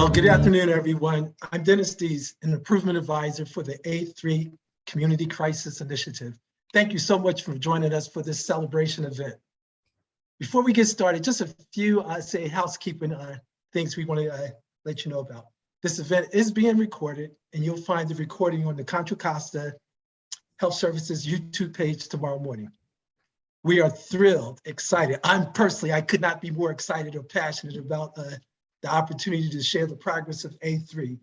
Well, good afternoon, everyone. I'm Dennis Dees, an improvement advisor for the A3 Community Crisis Initiative. Thank you so much for joining us for this celebration event. Before we get started, just a few, housekeeping things we want to let you know about. This event is being recorded, and you'll find the recording on the Contra Costa Health Services YouTube page tomorrow morning. We are thrilled, excited. I could not be more excited or passionate about the opportunity to share the progress of A3,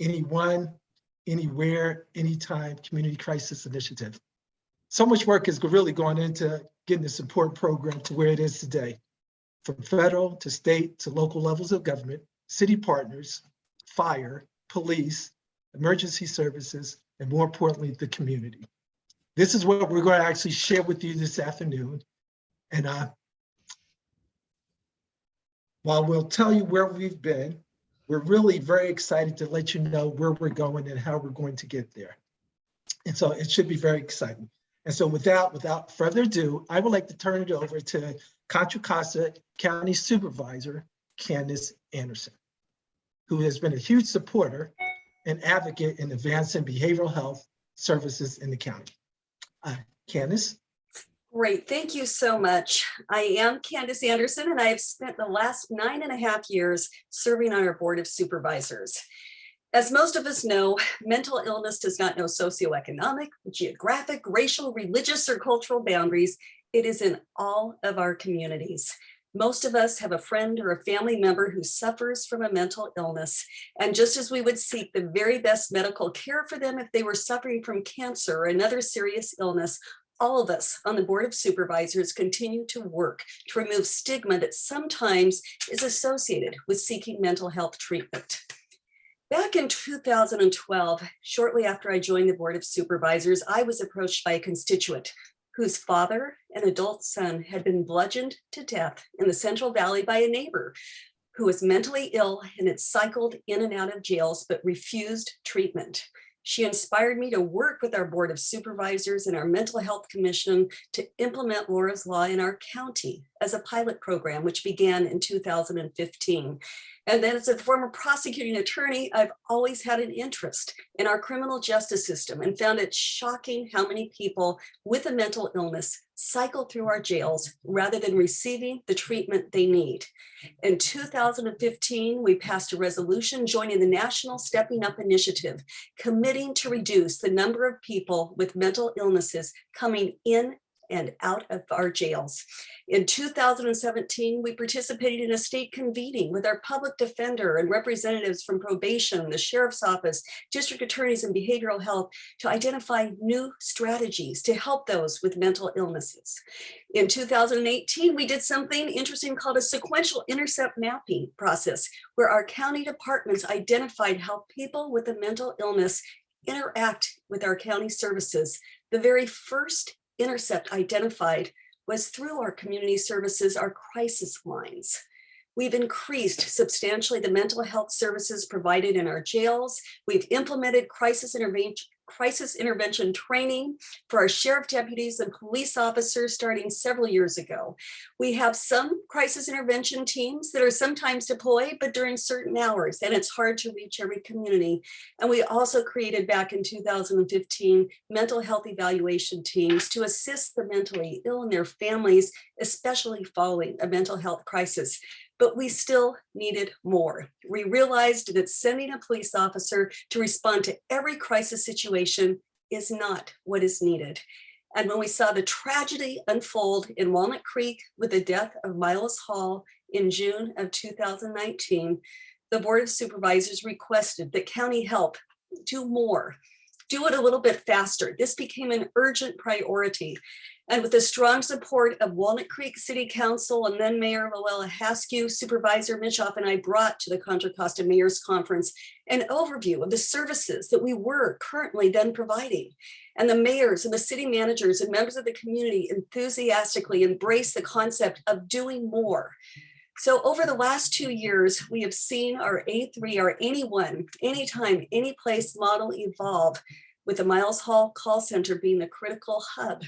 anyone, anywhere, anytime community crisis initiative. So much work is really going into getting the support program to where it is today, from federal to state to local levels of government, city partners, fire, police, emergency services, and more importantly, the community. This is what we're going to actually share with you this afternoon. And while we'll tell you where we've been, we're really very excited to let you know where we're going and how we're going to get there. And so it should be very exciting. And so without further ado, I would like to turn it over to Contra Costa County Supervisor, Candace Anderson, who has been a huge supporter and advocate in advancing behavioral health services in the county. Candace? Great, thank you so much. I am Candace Anderson, and I have spent the last 9.5 years serving on our Board of Supervisors. As most of us know, mental illness does not know socioeconomic, geographic, racial, religious, or cultural boundaries. It is in all of our communities. Most of us have a friend or a family member who suffers from a mental illness. And just as we would seek the very best medical care for them if they were suffering from cancer or another serious illness, all of us on the Board of Supervisors continue to work to remove stigma that sometimes is associated with seeking mental health treatment. Back in 2012, shortly after I joined the Board of Supervisors, I was approached by a constituent whose father, an adult son, had been bludgeoned to death in the Central Valley by a neighbor who was mentally ill and had cycled in and out of jails but refused treatment. She inspired me to work with our Board of Supervisors and our Mental Health Commission to implement Laura's Law in our county as a pilot program, which began in 2015. And then as a former prosecuting attorney, I've always had an interest in our criminal justice system and found it shocking how many people with a mental illness cycle through our jails rather than receiving the treatment they need. In 2015, we passed a resolution joining the National Stepping Up Initiative, committing to reduce the number of people with mental illnesses coming in and out of our jails. In 2017, we participated in a state convening with our public defender and representatives from probation, the sheriff's office, district attorneys, and behavioral health to identify new strategies to help those with mental illnesses. In 2018, we did something interesting called a sequential intercept mapping process, where our county departments identified how people with a mental illness interact with our county services. The very first intercept identified was through our community services, our crisis lines. We've increased substantially the mental health services provided in our jails. We've implemented crisis intervention training for our sheriff deputies and police officers starting several years ago. We have some crisis intervention teams that are sometimes deployed, but during certain hours, and it's hard to reach every community. And we also created back in 2015 mental health evaluation teams to assist the mentally ill and their families, especially following a mental health crisis. But we still needed more. We realized that sending a police officer to respond to every crisis situation is not what is needed. And when we saw the tragedy unfold in Walnut Creek with the death of Miles Hall in June of 2019, the Board of Supervisors requested that county help do more, do it a little bit faster. This became an urgent priority. And with the strong support of Walnut Creek City Council and then Mayor Luella Haskew, Supervisor Mitchoff and I brought to the Contra Costa Mayor's Conference an overview of the services that we were currently then providing. And the mayors and the city managers and members of the community enthusiastically embraced the concept of doing more. So over the last 2 years, we have seen our A3, our anyone, anytime, anyplace model evolve, with the Miles Hall call center being the critical hub.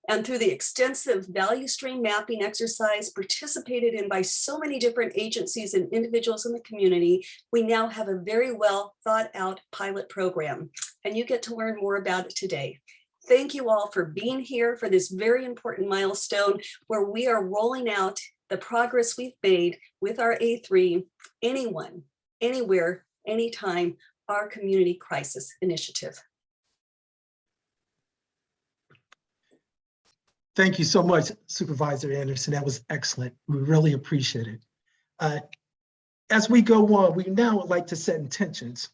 And through the extensive value stream mapping exercise participated in by so many different agencies and individuals in the community, we now have a very well thought out pilot program, and you get to learn more about it today. Thank you all for being here for this very important milestone where we are rolling out the progress we've made with our A3, anyone, anywhere, anytime, our community crisis initiative. Thank you so much, Supervisor Anderson. That was excellent. We really appreciate it. As we go on, we now would like to set intentions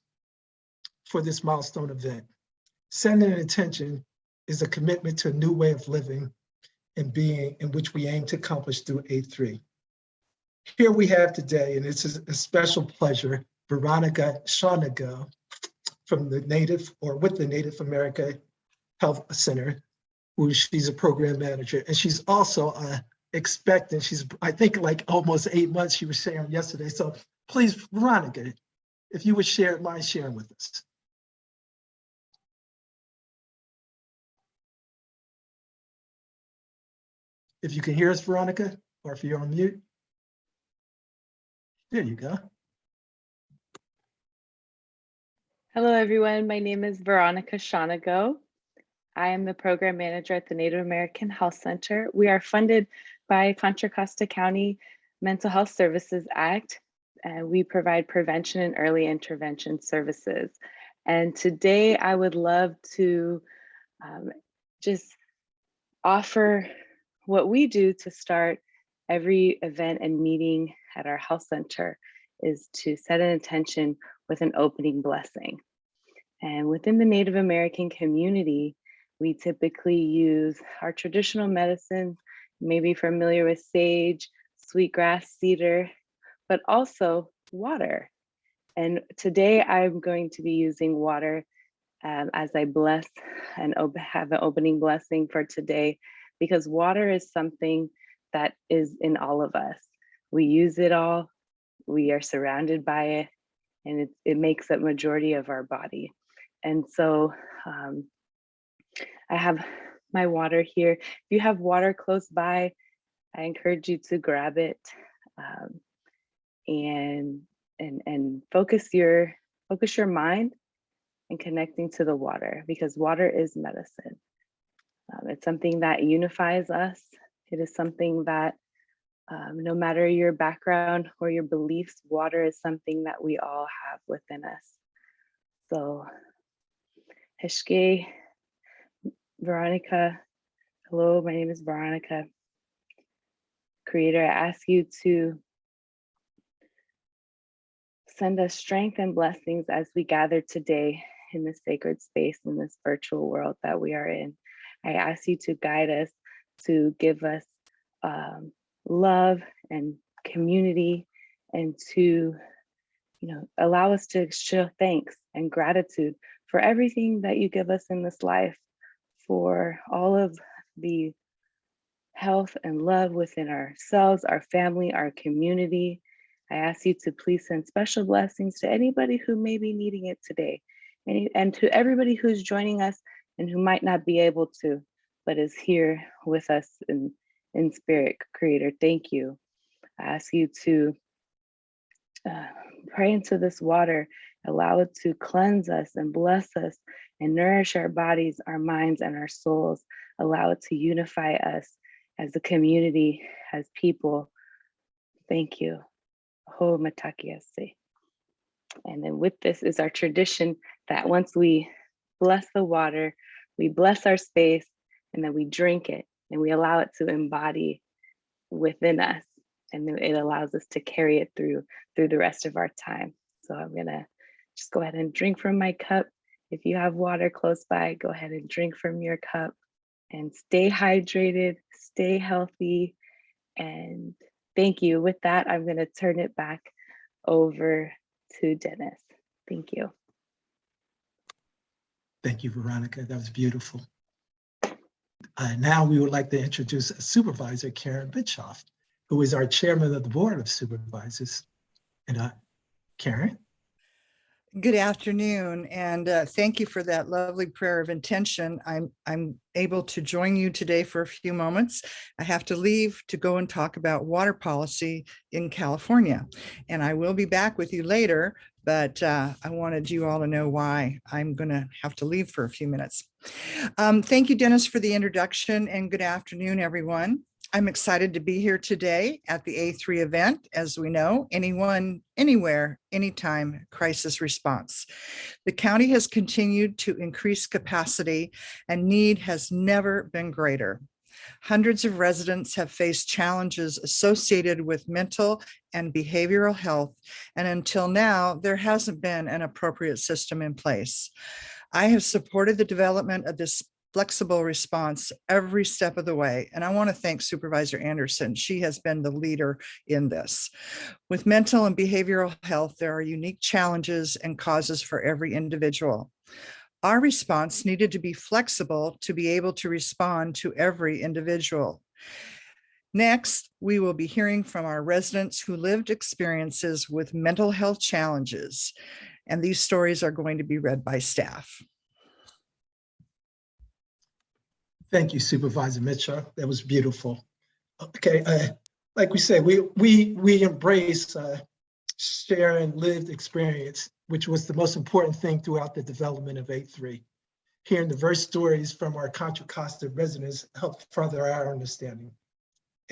for this milestone event. Setting an intention is a commitment to a new way of living and being in which we aim to accomplish through A3. Here we have today, and it's a special pleasure, Veronica Shanago from the Native American Health Center, who she's a program manager, and she's also expecting. She's, I think, like almost 8 months. She was sharing yesterday. So please, Veronica, if you would mind sharing with us. If you can hear us, Veronica, or if you're on mute. There you go. Hello, everyone. My name is Veronica Shanago. I am the program manager at the Native American Health Center. We are funded by Contra Costa County Mental Health Services Act, and we provide prevention and early intervention services. And today I would love to just offer what we do to start every event and meeting at our health center is to set an intention with an opening blessing. And within the Native American community, we typically use our traditional medicines. You may be familiar with sage, sweetgrass, cedar, but also water. And today I'm going to be using water as I bless and have an opening blessing for today, because water is something that is in all of us. We use it all, we are surrounded by it, and it makes up majority of our body. And so I have my water here. If you have water close by, I encourage you to grab it and focus your mind and connecting to the water, because water is medicine. It's something that unifies us. It is something that no matter your background or your beliefs, water is something that we all have within us. So, Heshke, Veronica, hello, my name is Veronica. Creator, I ask you to send us strength and blessings as we gather today in this sacred space, in this virtual world that we are in. I ask you to guide us, to give us love and community, and to allow us to show thanks and gratitude for everything that you give us in this life, for all of the health and love within ourselves, our family, our community. I ask you to please send special blessings to anybody who may be needing it today, and to everybody who's joining us and who might not be able to, but is here with us in spirit. Creator, thank you. I ask you to pray into this water, allow it to cleanse us and bless us and nourish our bodies, our minds, and our souls. Allow it to unify us as a community, as people. Thank you. Ho matakiase. And then with this is our tradition that once we bless the water, we bless our space, and then we drink it and we allow it to embody within us. And then it allows us to carry it through the rest of our time. So I'm gonna just go ahead and drink from my cup. If you have water close by, go ahead and drink from your cup and stay hydrated, stay healthy, and thank you. With that, I'm gonna turn it back over to Dennis. Thank you. Thank you, Veronica. That was beautiful. Now we would like to introduce Supervisor Karen Bitchoff, who is our chairman of the Board of Supervisors. And Karen? Good afternoon, and thank you for that lovely prayer of intention. I'm able to join you today for a few moments. I have to leave to go and talk about water policy in California, and I will be back with you later, but I wanted you all to know why I'm going to have to leave for a few minutes. Thank you, Dennis, for the introduction, and good afternoon, everyone. I'm excited to be here today at the A3 event. As we know, anyone, anywhere, anytime crisis response. The county has continued to increase capacity and need has never been greater. Hundreds of residents have faced challenges associated with mental and behavioral health, and until now, there hasn't been an appropriate system in place. I have supported the development of this flexible response every step of the way. And I want to thank Supervisor Anderson. She has been the leader in this. With mental and behavioral health, there are unique challenges and causes for every individual. Our response needed to be flexible to be able to respond to every individual. Next, we will be hearing from our residents who lived experiences with mental health challenges. And these stories are going to be read by staff. Thank you, Supervisor Mitchell. That was beautiful. Okay, like we said, we embrace sharing lived experience, which was the most important thing throughout the development of 8-3. Hearing diverse stories from our Contra Costa residents helped further our understanding,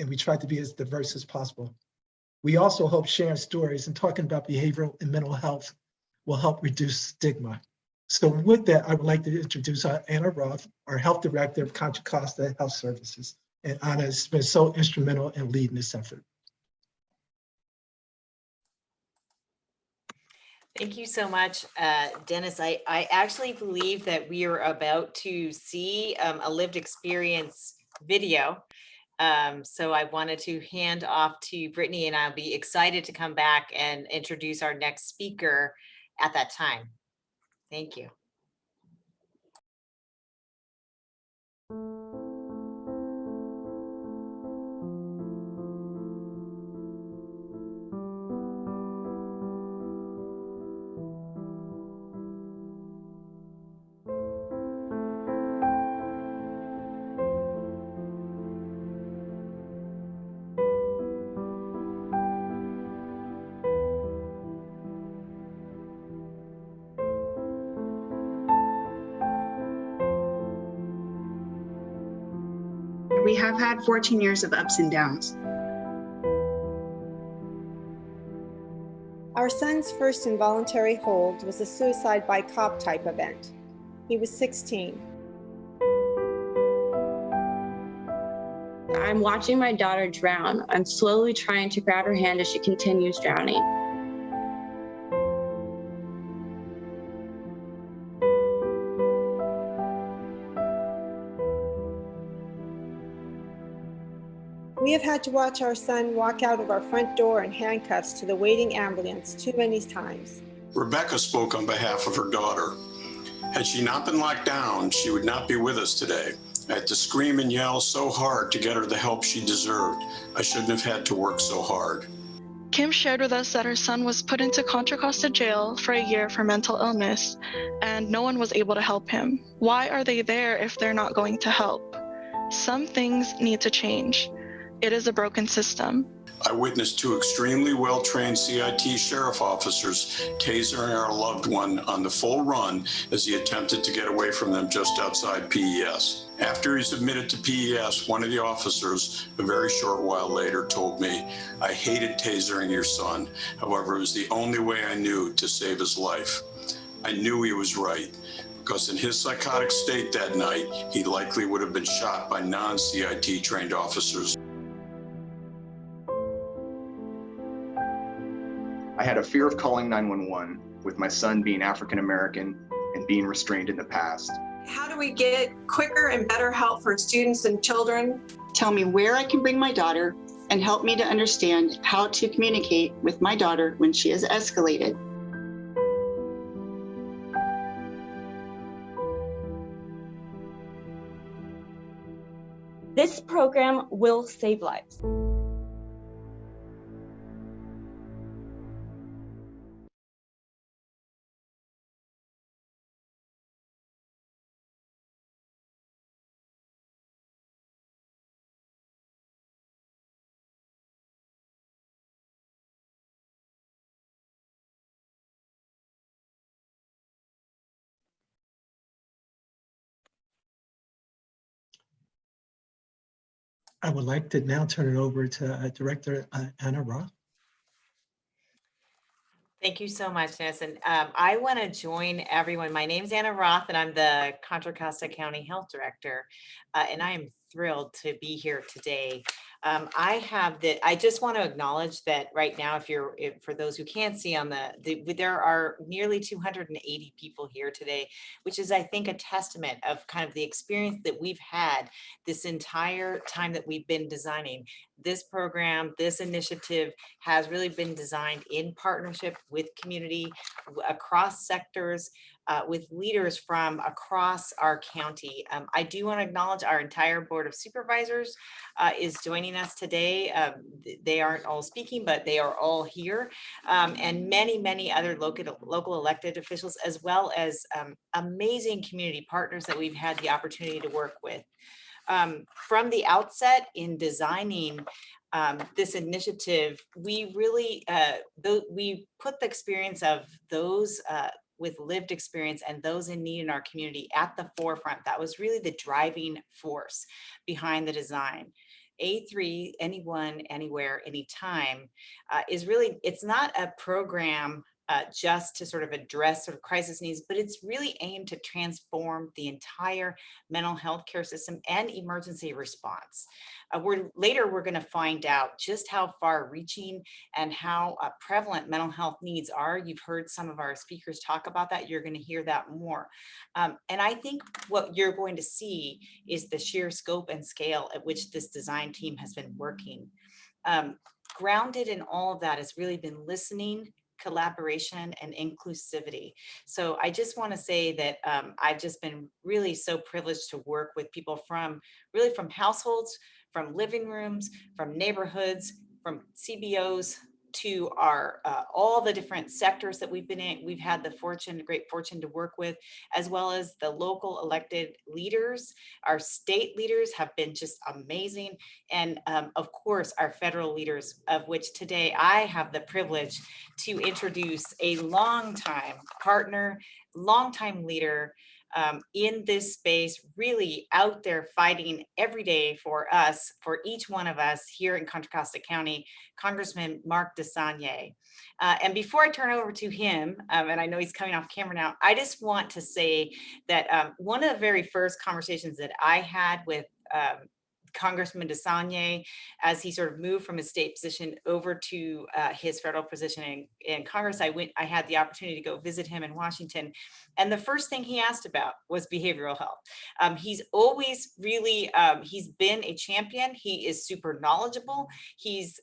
and we tried to be as diverse as possible. We also hope sharing stories and talking about behavioral and mental health will help reduce stigma. So with that, I would like to introduce Anna Roth, our Health Director of Contra Costa Health Services. And Anna has been so instrumental in leading this effort. Thank you so much, Dennis. I actually believe that we are about to see a lived experience video. So I wanted to hand off to Brittany, and I'll be excited to come back and introduce our next speaker at that time. Thank you. We have had 14 years of ups and downs. Our son's first involuntary hold was a suicide by cop type event. He was 16. I'm watching my daughter drown. I'm slowly trying to grab her hand as she continues drowning. We have had to watch our son walk out of our front door in handcuffs to the waiting ambulance too many times. Rebecca spoke on behalf of her daughter. Had she not been locked down, she would not be with us today. I had to scream and yell so hard to get her the help she deserved. I shouldn't have had to work so hard. Kim shared with us that her son was put into Contra Costa jail for a year for mental illness, and no one was able to help him. Why are they there if they're not going to help? Some things need to change. It is a broken system. I witnessed 2 extremely well-trained CIT sheriff officers tasering our loved one on the full run as he attempted to get away from them just outside PES. After he's admitted to PES, one of the officers, a very short while later, told me, "I hated tasering your son. However, it was the only way I knew to save his life." I knew he was right, because in his psychotic state that night, he likely would have been shot by non-CIT trained officers. I had a fear of calling 911 with my son being African American and being restrained in the past. How do we get quicker and better help for students and children? Tell me where I can bring my daughter and help me to understand how to communicate with my daughter when she is escalated. This program will save lives. I would like to now turn it over to Director Anna Roth. Thank you so much, Dennis. And I want to join everyone. My name is Anna Roth, and I'm the Contra Costa County Health Director. And I am thrilled to be here today. I just want to acknowledge that right now, for those who can't see on there are nearly 280 people here today, which is, I think, a testament of kind of the experience that we've had this entire time that we've been designing this program. This initiative has really been designed in partnership with community across sectors, with leaders from across our county. I do want to acknowledge our entire Board of Supervisors is joining us today. They aren't all speaking, but they are all here, and many other local elected officials, as well as amazing community partners that we've had the opportunity to work with. From the outset in designing this initiative, we really we put the experience of those with lived experience and those in need in our community at the forefront. That was really the driving force behind the design. A3, anyone, anywhere, anytime, is really, it's not a program just to sort of address sort of crisis needs, but it's really aimed to transform the entire mental health care system and emergency response. Later, we're going to find out just how far reaching and how prevalent mental health needs are. You've heard some of our speakers talk about that. You're going to hear that more. And I think what you're going to see is the sheer scope and scale at which this design team has been working. Grounded in all of that has really been listening, collaboration, and inclusivity. So I just want to say that I've just been really so privileged to work with people from households, from living rooms, from neighborhoods, from CBOs to our all the different sectors that we've been in. We've had the great fortune to work with, as well as the local elected leaders. Our state leaders have been just amazing. And of course, our federal leaders, of which today I have the privilege to introduce a longtime partner, longtime leader in this space, really out there fighting every day for us, for each one of us here in Contra Costa County, Congressman Mark DeSagne. And before I turn over to him, and I know he's coming off camera now, I just want to say that one of the very first conversations that I had with Congressman DeSagne, as he sort of moved from his state position over to his federal position in Congress, I had the opportunity to go visit him in Washington. And the first thing he asked about was behavioral health. He's always really, he's been a champion. He is super knowledgeable. He's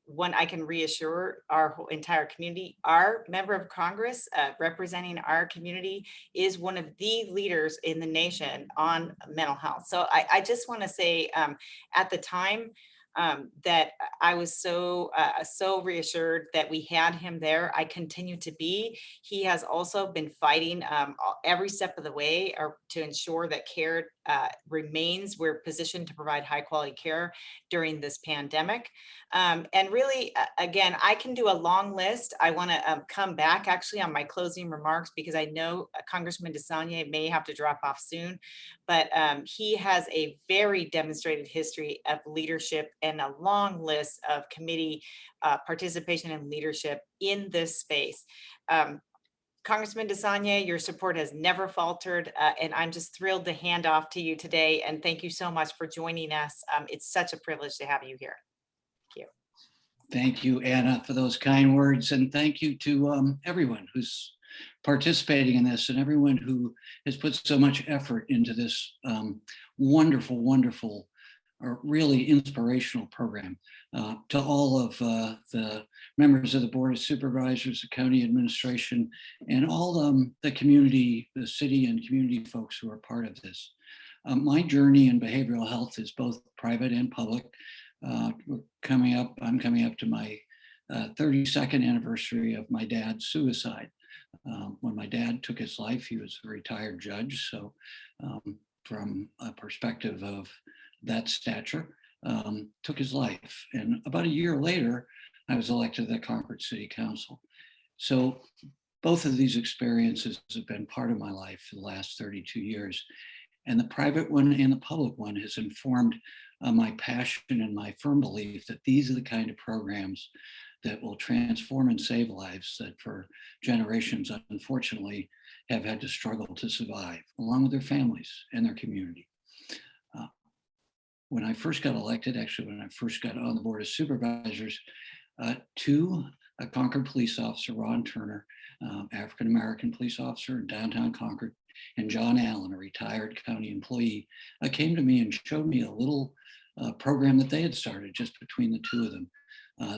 one I can reassure our whole entire community. Our member of Congress representing our community is one of the leaders in the nation on mental health. So I just want to say at the time, that I was so reassured that we had him there. I continue to be. He has also been fighting every step of the way to ensure that care remains. We're positioned to provide high quality care during this pandemic. And really, again, I can do a long list. I want to come back actually on my closing remarks, because I know Congressman DeSagne may have to drop off soon, but he has a very demonstrated history of leadership and a long list of committee participation and leadership in this space. Congressman DeSagne, your support has never faltered, and I'm just thrilled to hand off to you today. And thank you so much for joining us. It's such a privilege to have you here. Thank you. Thank you, Anna, for those kind words. And thank you to everyone who's participating in this and everyone who has put so much effort into this wonderful, really inspirational program. To all of the members of the Board of Supervisors, the county administration, and all the community, the city and community folks who are part of this. My journey in behavioral health is both private and public. I'm coming up to my 32nd anniversary of my dad's suicide. When my dad took his life, he was a retired judge. So from a perspective of that stature, took his life. And about a year later, I was elected to the Concord City Council. So both of these experiences have been part of my life for the last 32 years. And the private one and the public one has informed my passion and my firm belief that these are the kind of programs that will transform and save lives that for generations, unfortunately, have had to struggle to survive, along with their families and their community. When I first got elected, actually, when I first got on the Board of Supervisors, to a Concord police officer, Ron Turner, African-American police officer in downtown Concord, and John Allen, a retired county employee, came to me and showed me a little program that they had started just between the two of them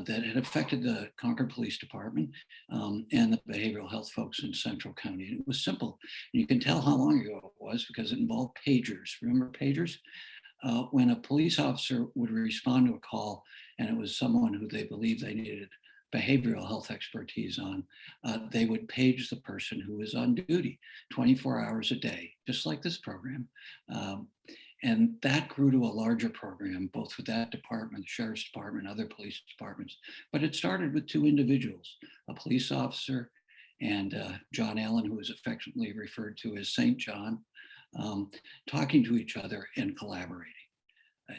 that had affected the Concord Police Department and the behavioral health folks in Central County. And it was simple. And you can tell how long ago it was because it involved pagers. Remember pagers? When a police officer would respond to a call and it was someone who they believed they needed behavioral health expertise on, they would page the person who was on duty 24 hours a day, just like this program. And that grew to a larger program, both with that department, the sheriff's department, other police departments. But it started with two individuals, a police officer and John Allen, who is affectionately referred to as St. John, talking to each other and collaborating.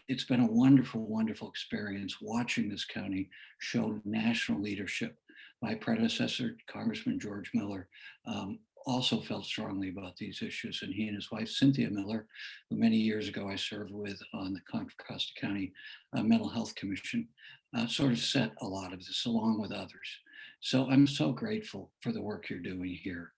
It's been a wonderful, wonderful experience watching this county show national leadership. My predecessor, Congressman George Miller, also felt strongly about these issues, and he and his wife, Cynthia Miller, who many years ago I served with on the Contra Costa County Mental Health Commission, sort of set a lot of this along with others. So I'm so grateful for the work you're doing here.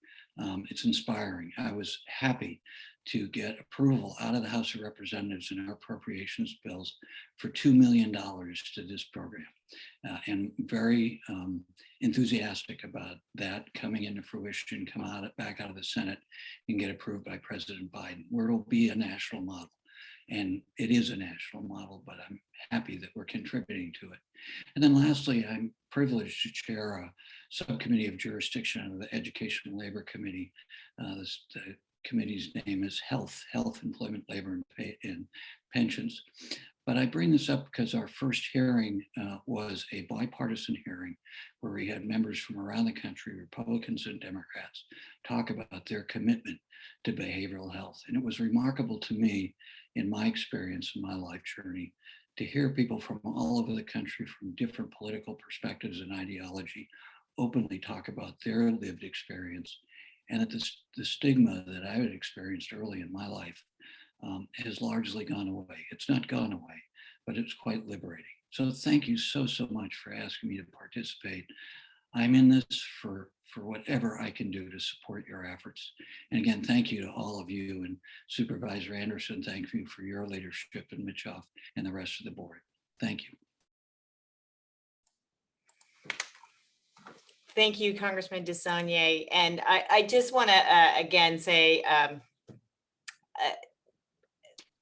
It's inspiring. I was happy to get approval out of the House of Representatives in our appropriations bills for $2 million to this program. And very enthusiastic about that coming into fruition, back out of the Senate and get approved by President Biden, where it'll be a national model. And it is a national model, but I'm happy that we're contributing to it. And then lastly, I'm privileged to chair a subcommittee of jurisdiction under the Education and Labor Committee. The committee's name is Health, Employment, Labor, and Pensions. But I bring this up because our first hearing was a bipartisan hearing where we had members from around the country, Republicans and Democrats, talk about their commitment to behavioral health. And it was remarkable to me, in my experience, in my life journey, to hear people from all over the country from different political perspectives and ideology openly talk about their lived experience, and that the stigma that I had experienced early in my life has largely gone away. It's not gone away, but it's quite liberating. So thank you so much for asking me to participate. I'm in this for whatever I can do to support your efforts. And again, thank you to all of you, and Supervisor Anderson, thank you for your leadership, and Mitchoff and the rest of the board. Thank you. Thank you, Congressman DeSaulnier. And I just want to again say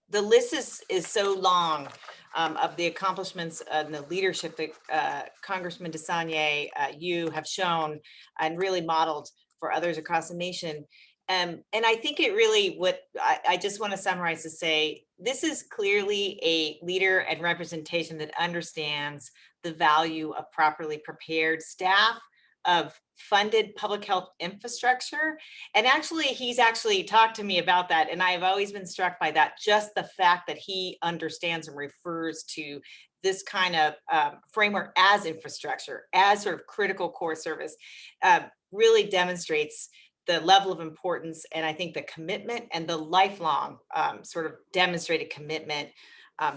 the list is so long of the accomplishments and the leadership that Congressman DeSaulnier, you have shown and really modeled for others across the nation. And I think it really, what I just want to summarize to say, this is clearly a leader and representation that understands the value of properly prepared staff, of funded public health infrastructure. And actually, he's actually talked to me about that. And I've always been struck by that, just the fact that he understands and refers to this kind of framework as infrastructure, as sort of critical core service, really demonstrates the level of importance, and I think the commitment and the lifelong sort of demonstrated commitment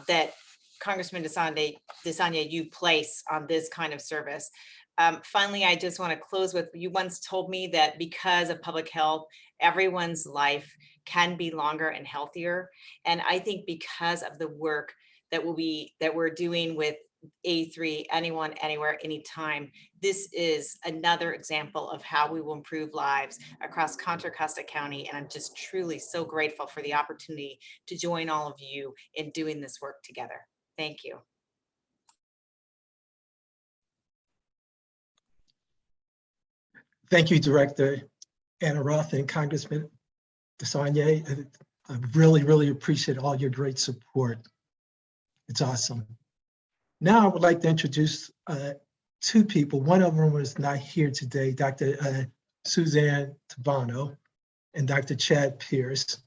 that Congressman DeSaulnier, you place on this kind of service. Finally, I just want to close with, you once told me that because of public health, everyone's life can be longer and healthier. And I think because of the work that we're doing with A3, anyone, anywhere, anytime, this is another example of how we will improve lives across Contra Costa County. And I'm just truly so grateful for the opportunity to join all of you in doing this work together. Thank you. Thank you, Director Anna Roth and Congressman DeSaulnier. I really appreciate all your great support. It's awesome. Now I would like to introduce two people. One of them is not here today, Dr. Suzanne Tabano and Dr. Chad Pierce.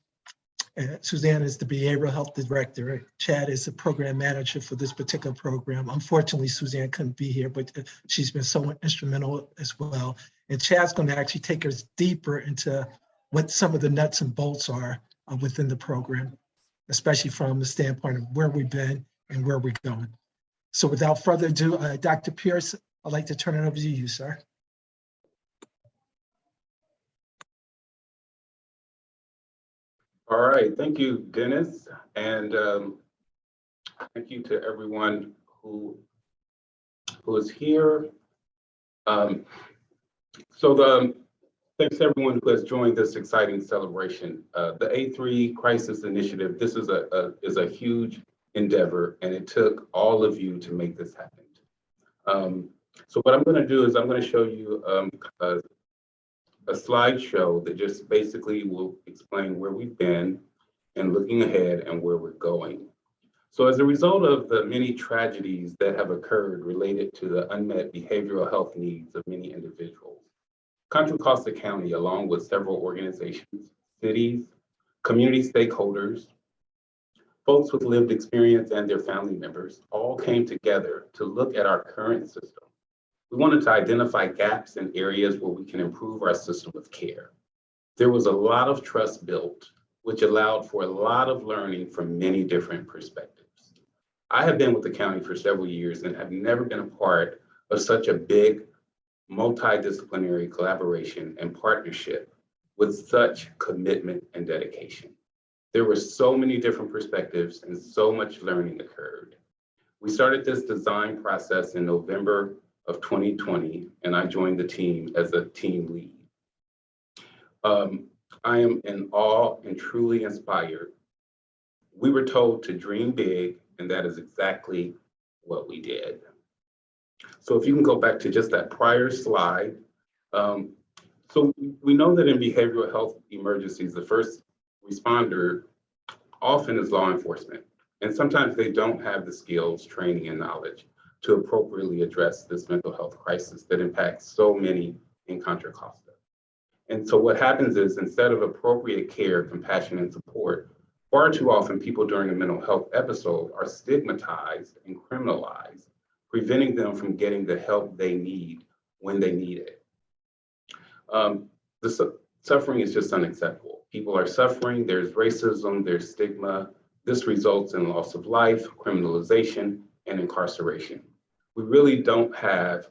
Suzanne is the Behavioral Health Director. Chad is the Program Manager for this particular program. Unfortunately, Suzanne couldn't be here, but she's been so instrumental as well. And Chad's going to actually take us deeper into what some of the nuts and bolts are within the program, especially from the standpoint of where we've been and where we're going. So without further ado, Dr. Pierce, I'd like to turn it over to you, sir. All right, thank you, Dennis, and thank you to everyone who is here. Thanks to everyone who has joined this exciting celebration. The A3 Crisis Initiative, this is a huge endeavor, and it took all of you to make this happen. So what I'm going to do is I'm going to show you a slideshow that just basically will explain where we've been and looking ahead and where we're going. So as a result of the many tragedies that have occurred related to the unmet behavioral health needs of many individuals, Contra Costa County, along with several organizations, cities, community stakeholders, folks with lived experience and their family members all came together to look at our current system. We wanted to identify gaps in areas where we can improve our system of care. There was a lot of trust built, which allowed for a lot of learning from many different perspectives. I have been with the county for several years and have never been a part of such a big multidisciplinary collaboration and partnership with such commitment and dedication. There were so many different perspectives and so much learning occurred. We started this design process in November of 2020, and I joined the team as a team lead. I am in awe and truly inspired. We were told to dream big, and that is exactly what we did. So if you can go back to just that prior slide. So we know that in behavioral health emergencies, the first responder often is law enforcement, and sometimes they don't have the skills, training, and knowledge to appropriately address this mental health crisis that impacts so many in Contra Costa. And so what happens is, instead of appropriate care, compassion, and support, far too often people during a mental health episode are stigmatized and criminalized, preventing them from getting the help they need when they need it. The suffering is just unacceptable. People are suffering, there's racism, there's stigma. This results in loss of life, criminalization, and incarceration. We really don't have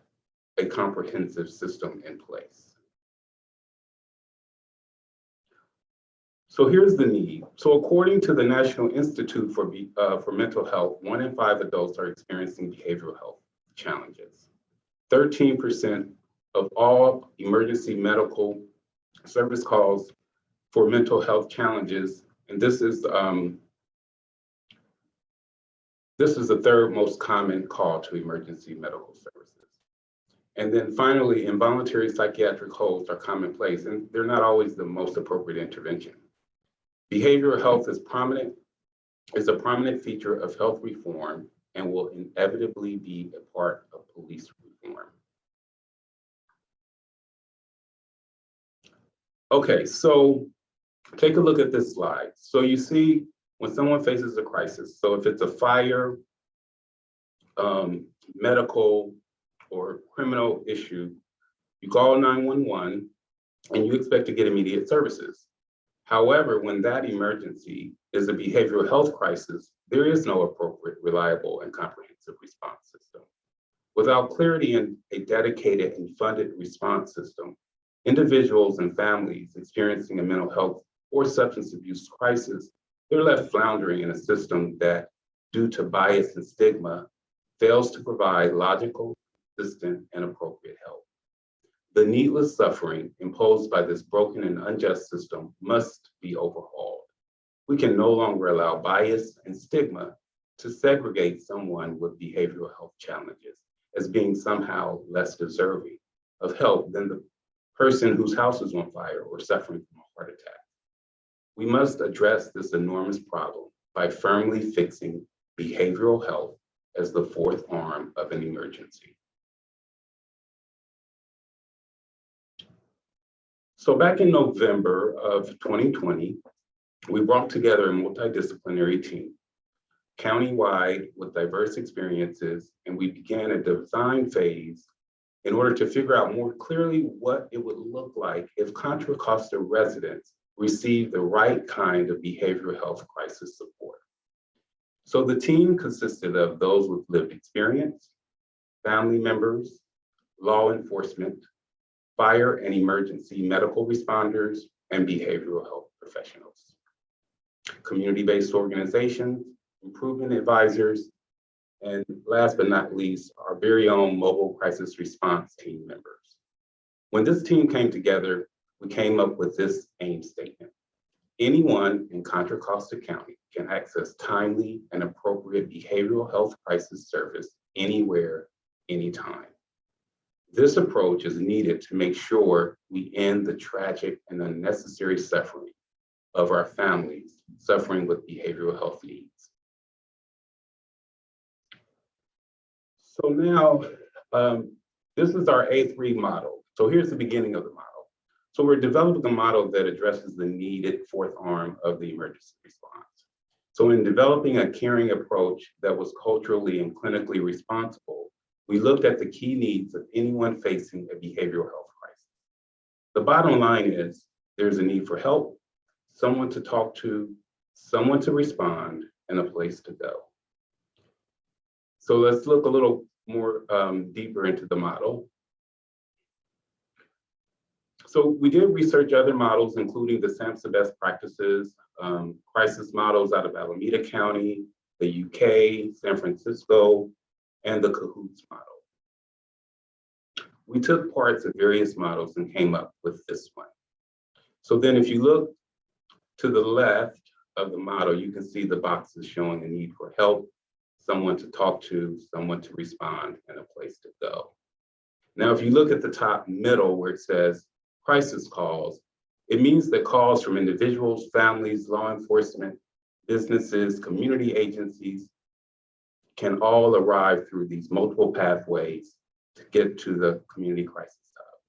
a comprehensive system in place. So here's the need. So according to the National Institute for Mental Health, 1 in 5 adults are experiencing behavioral health challenges. 13% of all emergency medical service calls for mental health challenges, and this is the third most common call to emergency medical services. And then finally, involuntary psychiatric holds are commonplace, and they're not always the most appropriate intervention. Behavioral health is a prominent feature of health reform and will inevitably be a part of police reform. Okay, so take a look at this slide. So you see when someone faces a crisis, so if it's a fire, medical, or criminal issue, you call 911 and you expect to get immediate services. However, when that emergency is a behavioral health crisis, there is no appropriate, reliable, and comprehensive response system. Without clarity and a dedicated and funded response system, individuals and families experiencing a mental health or substance abuse crisis, they're left floundering in a system that, due to bias and stigma, fails to provide logical, consistent, and appropriate help. The needless suffering imposed by this broken and unjust system must be overhauled. We can no longer allow bias and stigma to segregate someone with behavioral health challenges as being somehow less deserving of help than the person whose house is on fire or suffering from a heart attack. We must address this enormous problem by firmly fixing behavioral health as the fourth arm of an emergency. So back in November of 2020, We brought together a multidisciplinary team, countywide with diverse experiences, and we began a design phase in order to figure out more clearly what it would look like if Contra Costa residents received the right kind of behavioral health crisis support. So the team consisted of those with lived experience, family members, law enforcement, fire and emergency medical responders, and behavioral health professionals, community-based organizations, improvement advisors, and last but not least, our very own mobile crisis response team members. When this team came together, we came up with this aim statement. Anyone in Contra Costa County can access timely and appropriate behavioral health crisis service anywhere, anytime. This approach is needed to make sure we end the tragic and unnecessary suffering of our families suffering with behavioral health needs. So now, this is our A3 model. So here's the beginning of the model. So we're developing a model that addresses the needed fourth arm of the emergency response. So in developing a caring approach that was culturally and clinically responsible, we looked at the key needs of anyone facing a behavioral health crisis. The bottom line is there's a need for help, someone to talk to, someone to respond, and a place to go. So let's look a little more deeper into the model. So we did research other models, including the SAMHSA best practices, crisis models out of Alameda County, the UK, San Francisco, and the CAHOOTS model. We took parts of various models and came up with this one. So then if you look to the left of the model, you can see the boxes showing a need for help, someone to talk to, someone to respond, and a place to go. Now, if you look at the top middle where it says crisis calls, it means that calls from individuals, families, law enforcement, businesses, community agencies can all arrive through these multiple pathways to get to the Community Crisis Hub.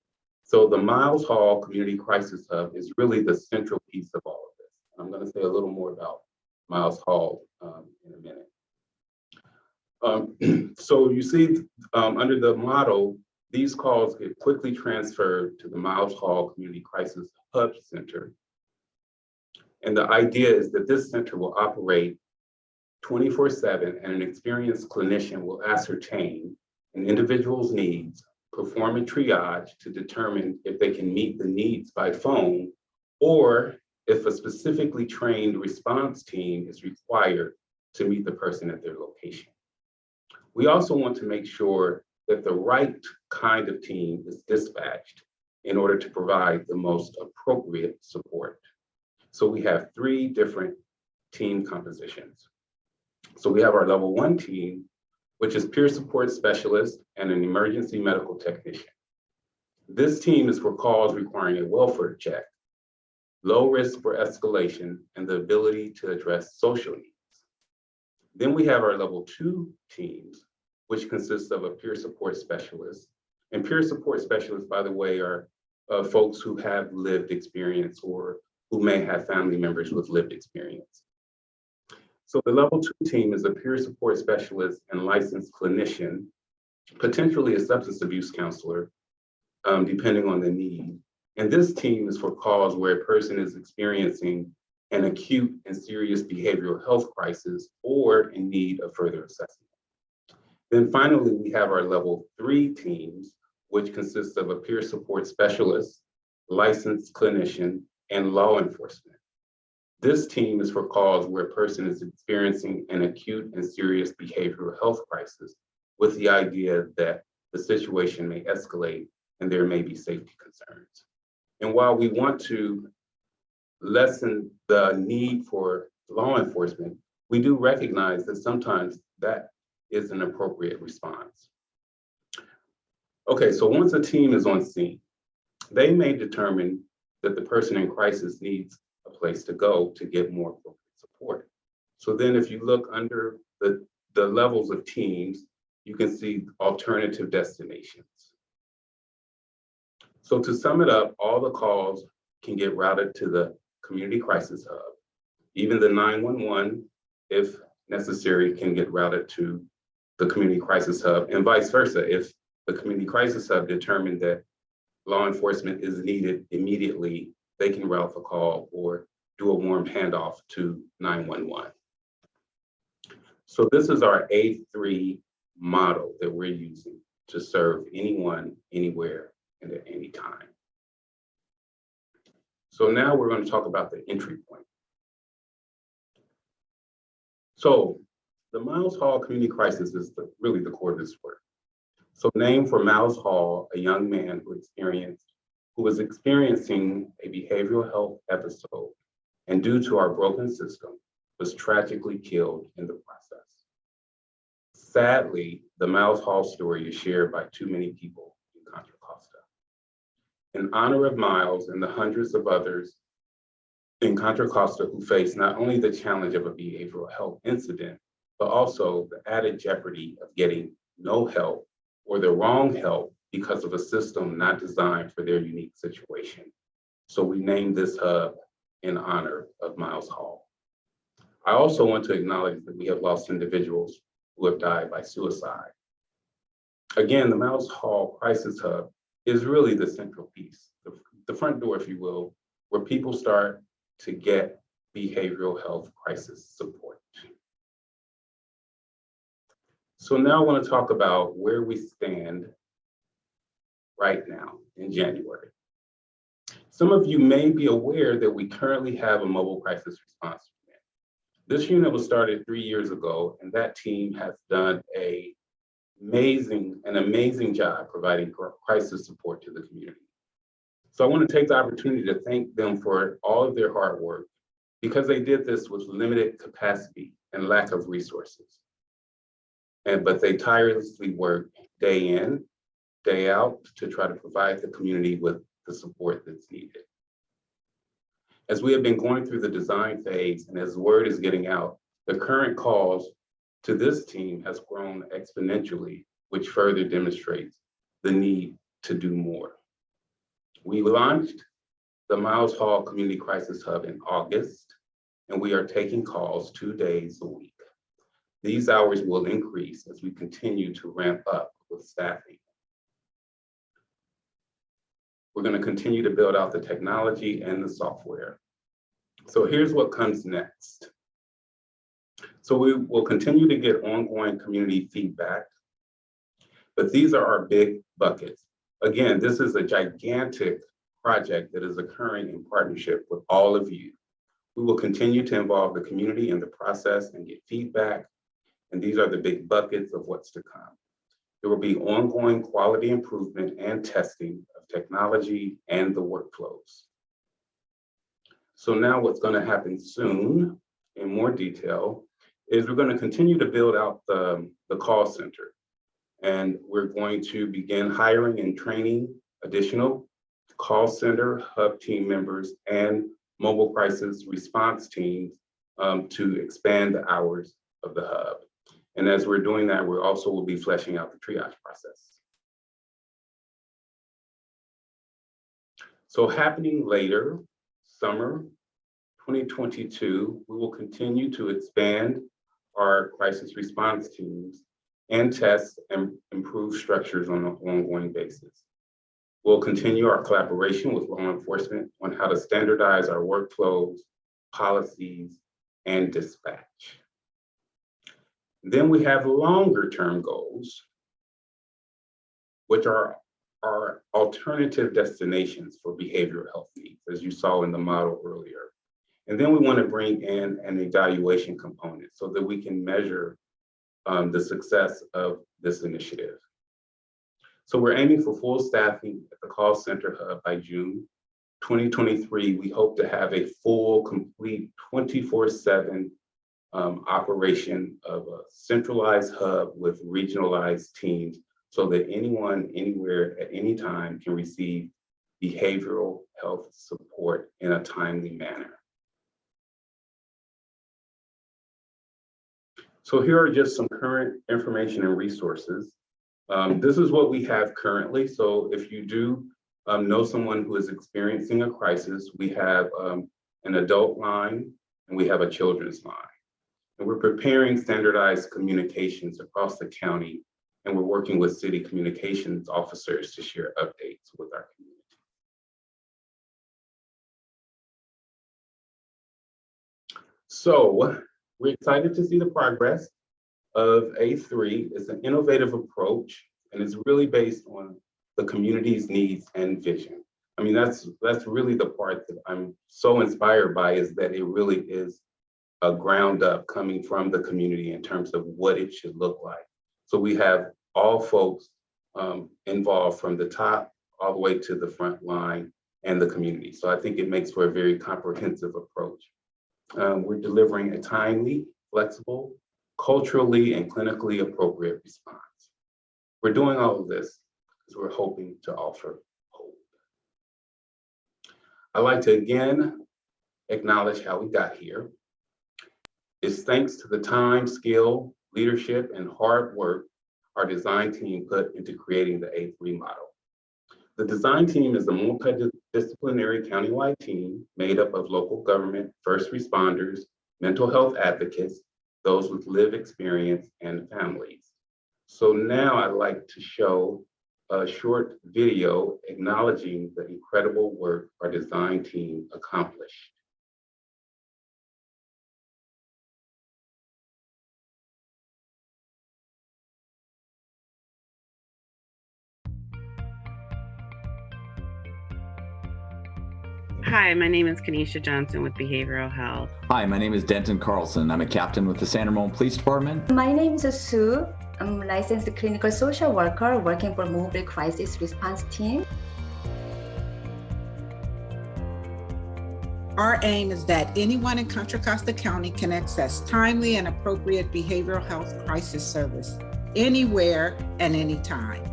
So the Miles Hall Community Crisis Hub is really the central piece of all of this. I'm going to say a little more about Miles Hall in a minute. So you see under the model, these calls get quickly transferred to the Miles Hall Community Crisis Hub Center. And the idea is that this center will operate 24/7, and an experienced clinician will ascertain an individual's needs, perform a triage to determine if they can meet the needs by phone, or if a specifically trained response team is required to meet the person at their location. We also want to make sure that the right kind of team is dispatched in order to provide the most appropriate support. So we have 3 different team compositions. So we have our level 1 team, which is peer support specialist and an emergency medical technician. This team is for calls requiring a welfare check, low risk for escalation, and the ability to address social needs. Then we have our level 2 teams, which consists of a peer support specialist. And peer support specialists, by the way, are folks who have lived experience or who may have family members with lived experience. So the level 2 team is a peer support specialist and licensed clinician, potentially a substance abuse counselor, depending on the need. And this team is for calls where a person is experiencing an acute and serious behavioral health crisis or in need of further assessment. Then finally, we have our level 3 teams, which consists of a peer support specialist, licensed clinician, and law enforcement. This team is for calls where a person is experiencing an acute and serious behavioral health crisis with the idea that the situation may escalate and there may be safety concerns. And while we want to lessen the need for law enforcement, we do recognize that sometimes that is an appropriate response. Okay, so once a team is on scene, they may determine that the person in crisis needs a place to go to get more appropriate support. So then if you look under the levels of teams, you can see alternative destinations. So to sum it up, all the calls can get routed to the Community Crisis Hub. Even the 911, if necessary, can get routed to the Community Crisis Hub, and vice versa. If the Community Crisis Hub determined that law enforcement is needed immediately, they can route the call or do a warm handoff to 911. So this is our A3 model that we're using to serve anyone, anywhere, and at any time. So now we're going to talk about the entry point. So the Miles Hall Community Crisis is really the core of this work. So named for Miles Hall, a young man who was experiencing a behavioral health episode, and due to our broken system, was tragically killed in the process. Sadly, the Miles Hall story is shared by too many people in Contra Costa. In honor of Miles and the hundreds of others in Contra Costa who face not only the challenge of a behavioral health incident, but also the added jeopardy of getting no help or the wrong help because of a system not designed for their unique situation. So we named this hub in honor of Miles Hall. I also want to acknowledge that we have lost individuals who have died by suicide. Again, the Miles Hall Crisis Hub is really the central piece, the front door, if you will, where people start to get behavioral health crisis support. So now I want to talk about where we stand right now in January. Some of you may be aware that we currently have a mobile crisis response unit. This unit was started 3 years ago, and that team has done an amazing job providing crisis support to the community. So I want to take the opportunity to thank them for all of their hard work, because they did this with limited capacity and lack of resources. But they tirelessly work day in, day out to try to provide the community with the support that's needed. As we have been going through the design phase and as word is getting out, the current calls to this team has grown exponentially, which further demonstrates the need to do more. We launched the Miles Hall Community Crisis Hub in August, and we are taking calls 2 days a week. These hours will increase as we continue to ramp up with staffing. We're going to continue to build out the technology and the software. So here's what comes next. So we will continue to get ongoing community feedback, but these are our big buckets. Again, this is a gigantic project that is occurring in partnership with all of you. We will continue to involve the community in the process and get feedback, and these are the big buckets of what's to come. There will be ongoing quality improvement and testing of technology and the workflows. So now what's going to happen soon, in more detail, is we're going to continue to build out the call center. And we're going to begin hiring and training additional call center hub team members and mobile crisis response teams to expand the hours of the hub. And as we're doing that, we also will be fleshing out the triage process. So happening later, summer 2022, we will continue to expand our crisis response teams and test and improve structures on an ongoing basis. We'll continue our collaboration with law enforcement on how to standardize our workflows, policies, and dispatch. Then we have longer term goals, which are our alternative destinations for behavioral health needs, as you saw in the model earlier. And then we want to bring in an evaluation component so that we can measure the success of this initiative. So we're aiming for full staffing at the call center hub by June 2023. We hope to have a full, complete 24/7 operation of a centralized hub with regionalized teams so that anyone, anywhere, at any time can receive behavioral health support in a timely manner. So here are just some current information and resources. This is what we have currently. So if you do know someone who is experiencing a crisis, we have an adult line, and we have a children's line. And we're preparing standardized communications across the county, and we're working with city communications officers to share updates with our community. So we're excited to see the progress of A3. It's an innovative approach, and it's really based on the community's needs and vision. I mean, that's really the part that I'm so inspired by, is that it really is a ground up coming from the community in terms of what it should look like. So we have all folks involved from the top all the way to the front line and the community. So I think it makes for a very comprehensive approach. We're delivering a timely, flexible, culturally and clinically appropriate response. We're doing all of this because we're hoping to offer hope. I'd like to again acknowledge how we got here. It's thanks to the time, skill, leadership, and hard work our design team put into creating the A3 model. The design team is a multidisciplinary countywide team made up of local government, first responders, mental health advocates, those with lived experience, and families. So now I'd like to show a short video acknowledging the incredible work our design team accomplished. Hi, my name is Kanisha Johnson with Behavioral Health. Hi, my name is Denton Carlson. I'm a captain with the San Ramon Police Department. My name is Sue. I'm a licensed clinical social worker working for mobile crisis response team. Our aim is that anyone in Contra Costa County can access timely and appropriate behavioral health crisis service anywhere and anytime.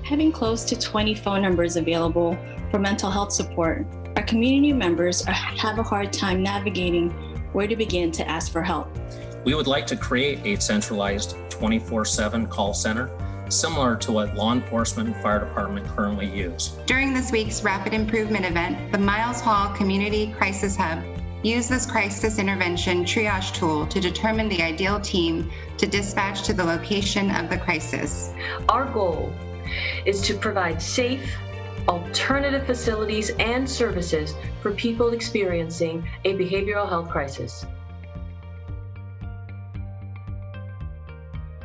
Having close to 20 phone numbers available for mental health support, our community members have a hard time navigating where to begin to ask for help. We would like to create a centralized 24/7 call center, similar to what law enforcement and fire department currently use. During this week's Rapid Improvement event, the Miles Hall Community Crisis Hub used this crisis intervention triage tool to determine the ideal team to dispatch to the location of the crisis. Our goal is to provide safe, alternative facilities and services for people experiencing a behavioral health crisis.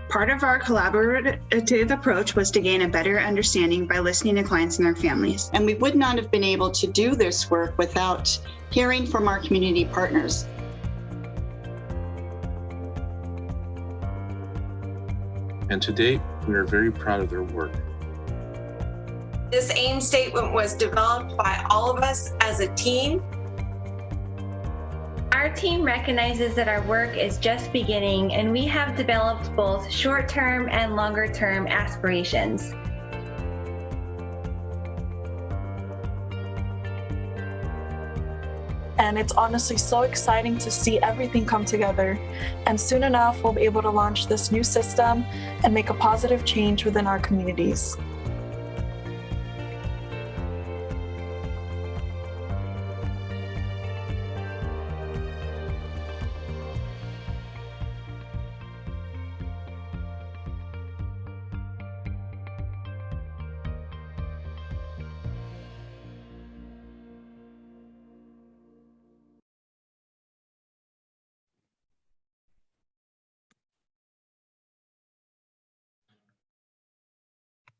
Part of our collaborative approach was to gain a better understanding by listening to clients and their families. And we would not have been able to do this work without hearing from our community partners. And to date, we are very proud of their work. This AIM statement was developed by all of us as a team. Our team recognizes that our work is just beginning, and we have developed both short-term and longer-term aspirations. And it's honestly so exciting to see everything come together. And soon enough, we'll be able to launch this new system and make a positive change within our communities.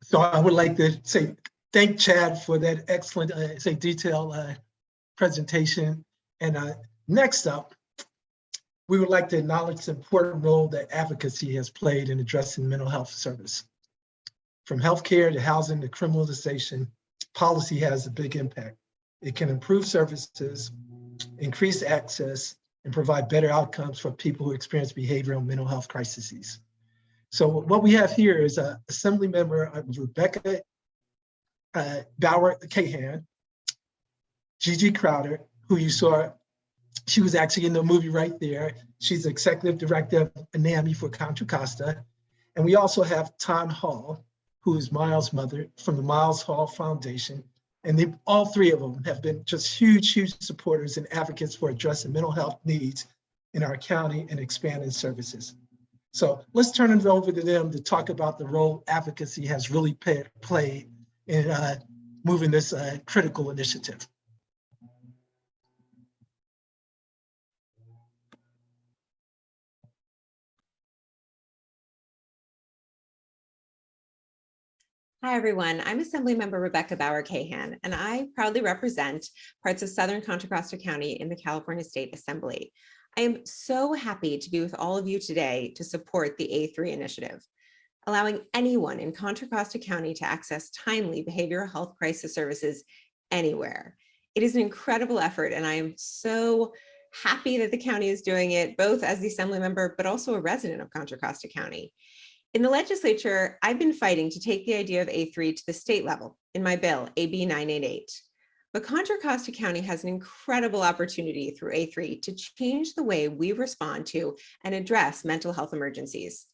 So I would like to say thank Chad for that excellent, detailed presentation. And next up, we would like to acknowledge the important role that advocacy has played in addressing mental health service. From healthcare to housing to criminalization, policy has a big impact. It can improve services, increase access, and provide better outcomes for people who experience behavioral and mental health crises. So what we have here is Assembly Member Rebecca Bauer-Cahan, Gigi Crowder, who you saw, she was actually in the movie right there. She's Executive Director of NAMI for Contra Costa. And we also have Ton Hall, who is Miles' mother from the Miles Hall Foundation, And all three of them have been just huge, huge supporters and advocates for addressing mental health needs in our county and expanding services. So let's turn it over to them to talk about the role advocacy has really played in moving this critical initiative. Hi, everyone. I'm Assemblymember Rebecca Bauer-Cahan, and I proudly represent parts of Southern Contra Costa County in the California State Assembly. I am so happy to be with all of you today to support the A3 initiative, allowing anyone in Contra Costa County to access timely behavioral health crisis services anywhere. It is an incredible effort, and I am so happy that the county is doing it, both as the Assembly member, but also a resident of Contra Costa County. In the legislature, I've been fighting to take the idea of A3 to the state level in my bill, AB 988. But Contra Costa County has an incredible opportunity through A3 to change the way we respond to and address mental health emergencies.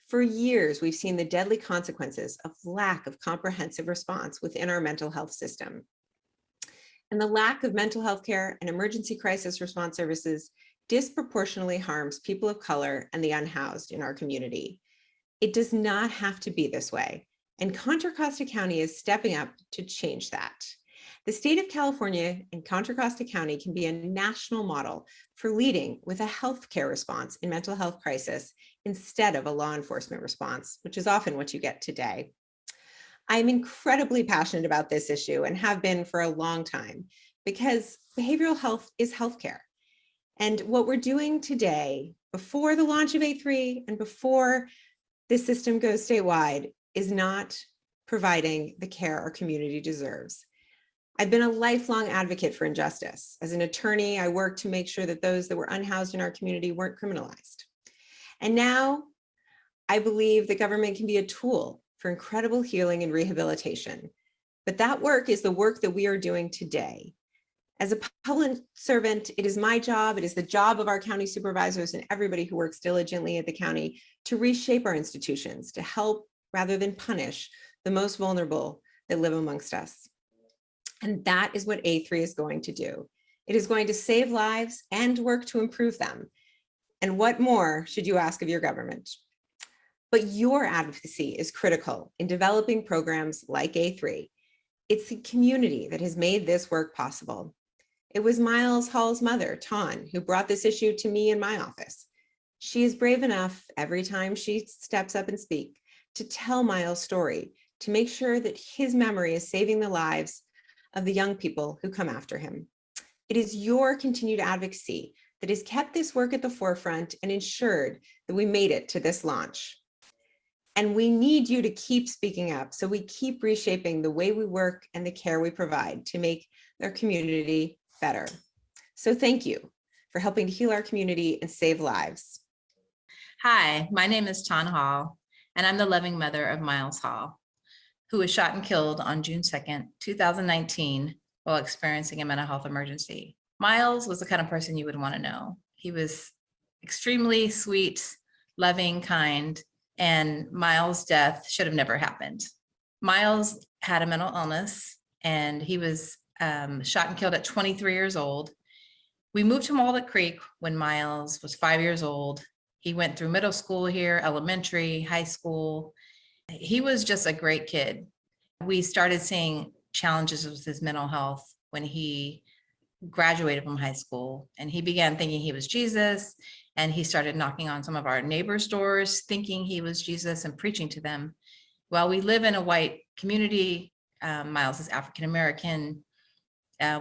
For years, we've seen the deadly consequences of lack of comprehensive response within our mental health system. And the lack of mental health care and emergency crisis response services disproportionately harms people of color and the unhoused in our community. It does not have to be this way, and Contra Costa County is stepping up to change that. The state of California and Contra Costa County can be a national model for leading with a healthcare response in mental health crisis instead of a law enforcement response, which is often what you get today. I'm incredibly passionate about this issue and have been for a long time because behavioral health is healthcare. And what we're doing today, before the launch of A3 and before this system goes statewide, is not providing the care our community deserves. I've been a lifelong advocate for injustice. As an attorney, I worked to make sure that those that were unhoused in our community weren't criminalized. And now I believe that government can be a tool for incredible healing and rehabilitation. But that work is the work that we are doing today. As a public servant, it is my job, it is the job of our county supervisors and everybody who works diligently at the county to reshape our institutions, to help rather than punish the most vulnerable that live amongst us. And that is what A3 is going to do. It is going to save lives and work to improve them. And what more should you ask of your government? But your advocacy is critical in developing programs like A3. It's the community that has made this work possible. It was Miles Hall's mother, Tawn, who brought this issue to me in my office. She is brave enough every time she steps up and speaks to tell Miles' story, to make sure that his memory is saving the lives of the young people who come after him. It is your continued advocacy that has kept this work at the forefront and ensured that we made it to this launch. And we need you to keep speaking up so we keep reshaping the way we work and the care we provide to make our community better. So thank you for helping to heal our community and save lives. Hi, my name is Tawn Hall, and I'm the loving mother of Miles Hall, who was shot and killed on June 2nd, 2019, while experiencing a mental health emergency. Miles was the kind of person you would want to know. He was extremely sweet, loving, kind, and Miles' death should have never happened. Miles had a mental illness, and he was shot and killed at 23 years old. We moved to Walnut Creek when Miles was 5 years old. He went through middle school here, elementary, high school. He was just a great kid. We started seeing challenges with his mental health when he graduated from high school, and he began thinking he was Jesus, and he started knocking on some of our neighbors' doors thinking he was Jesus and preaching to them. While we live in a white community, Miles is African American,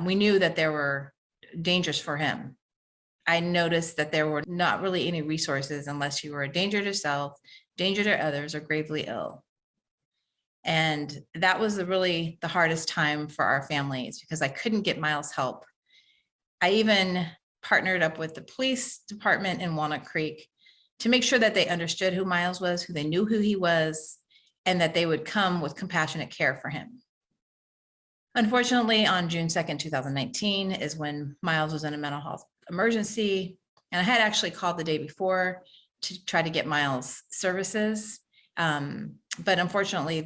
we knew that there were dangers for him. I noticed that there were not really any resources unless you were a danger to yourself, danger to others, or gravely ill. And that was really the hardest time for our families because I couldn't get Miles help. I even partnered up with the police department in Walnut Creek to make sure that they understood who Miles was, who they knew who he was, and that they would come with compassionate care for him. Unfortunately, on June 2nd, 2019 is when Miles was in a mental health emergency. And I had actually called the day before to try to get Miles services. But unfortunately,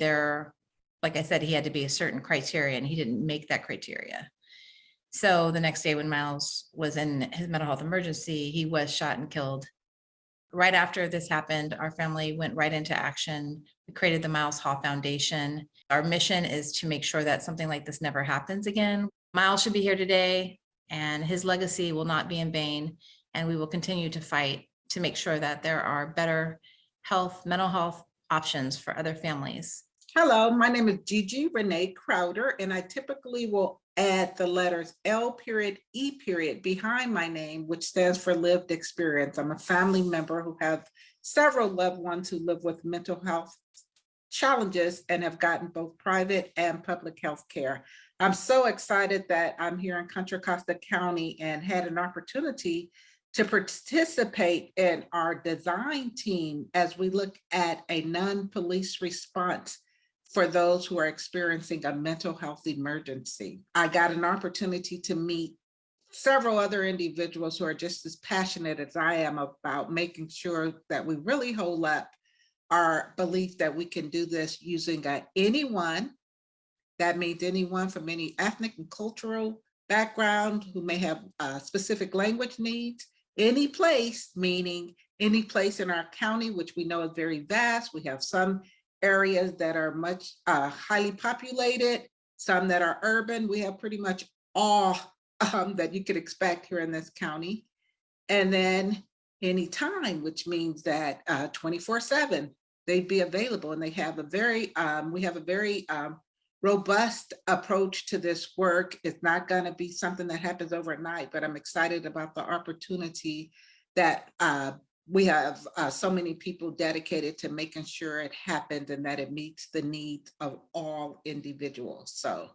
like I said, he had to be a certain criteria and he didn't make that criteria. So the next day when Miles was in his mental health emergency, he was shot and killed. Right after this happened, our family went right into action. We created the Miles Hall Foundation. Our mission is to make sure that something like this never happens again. Miles should be here today, and his legacy will not be in vain. And we will continue to fight to make sure that there are better mental health options for other families. Hello, my name is Gigi Renee Crowder, and I typically will add the letters L.E. behind my name, which stands for lived experience. I'm a family member who have several loved ones who live with mental health challenges and have gotten both private and public health care. I'm so excited that I'm here in Contra Costa County and had an opportunity to participate in our design team as we look at a non-police response for those who are experiencing a mental health emergency. I got an opportunity to meet several other individuals who are just as passionate as I am about making sure that we really hold up our belief that we can do this using anyone. That means anyone from any ethnic and cultural background who may have specific language needs, any place, meaning any place in our county, which we know is very vast. We have some areas that are much highly populated, some that are urban. We have pretty much all that you could expect here in this county. And then anytime, which means that 24/7, they'd be available. And they have a very, we have a very robust approach to this work. It's not gonna be something that happens overnight, but I'm excited about the opportunity that we have so many people dedicated to making sure it happens and that it meets the needs of all individuals. So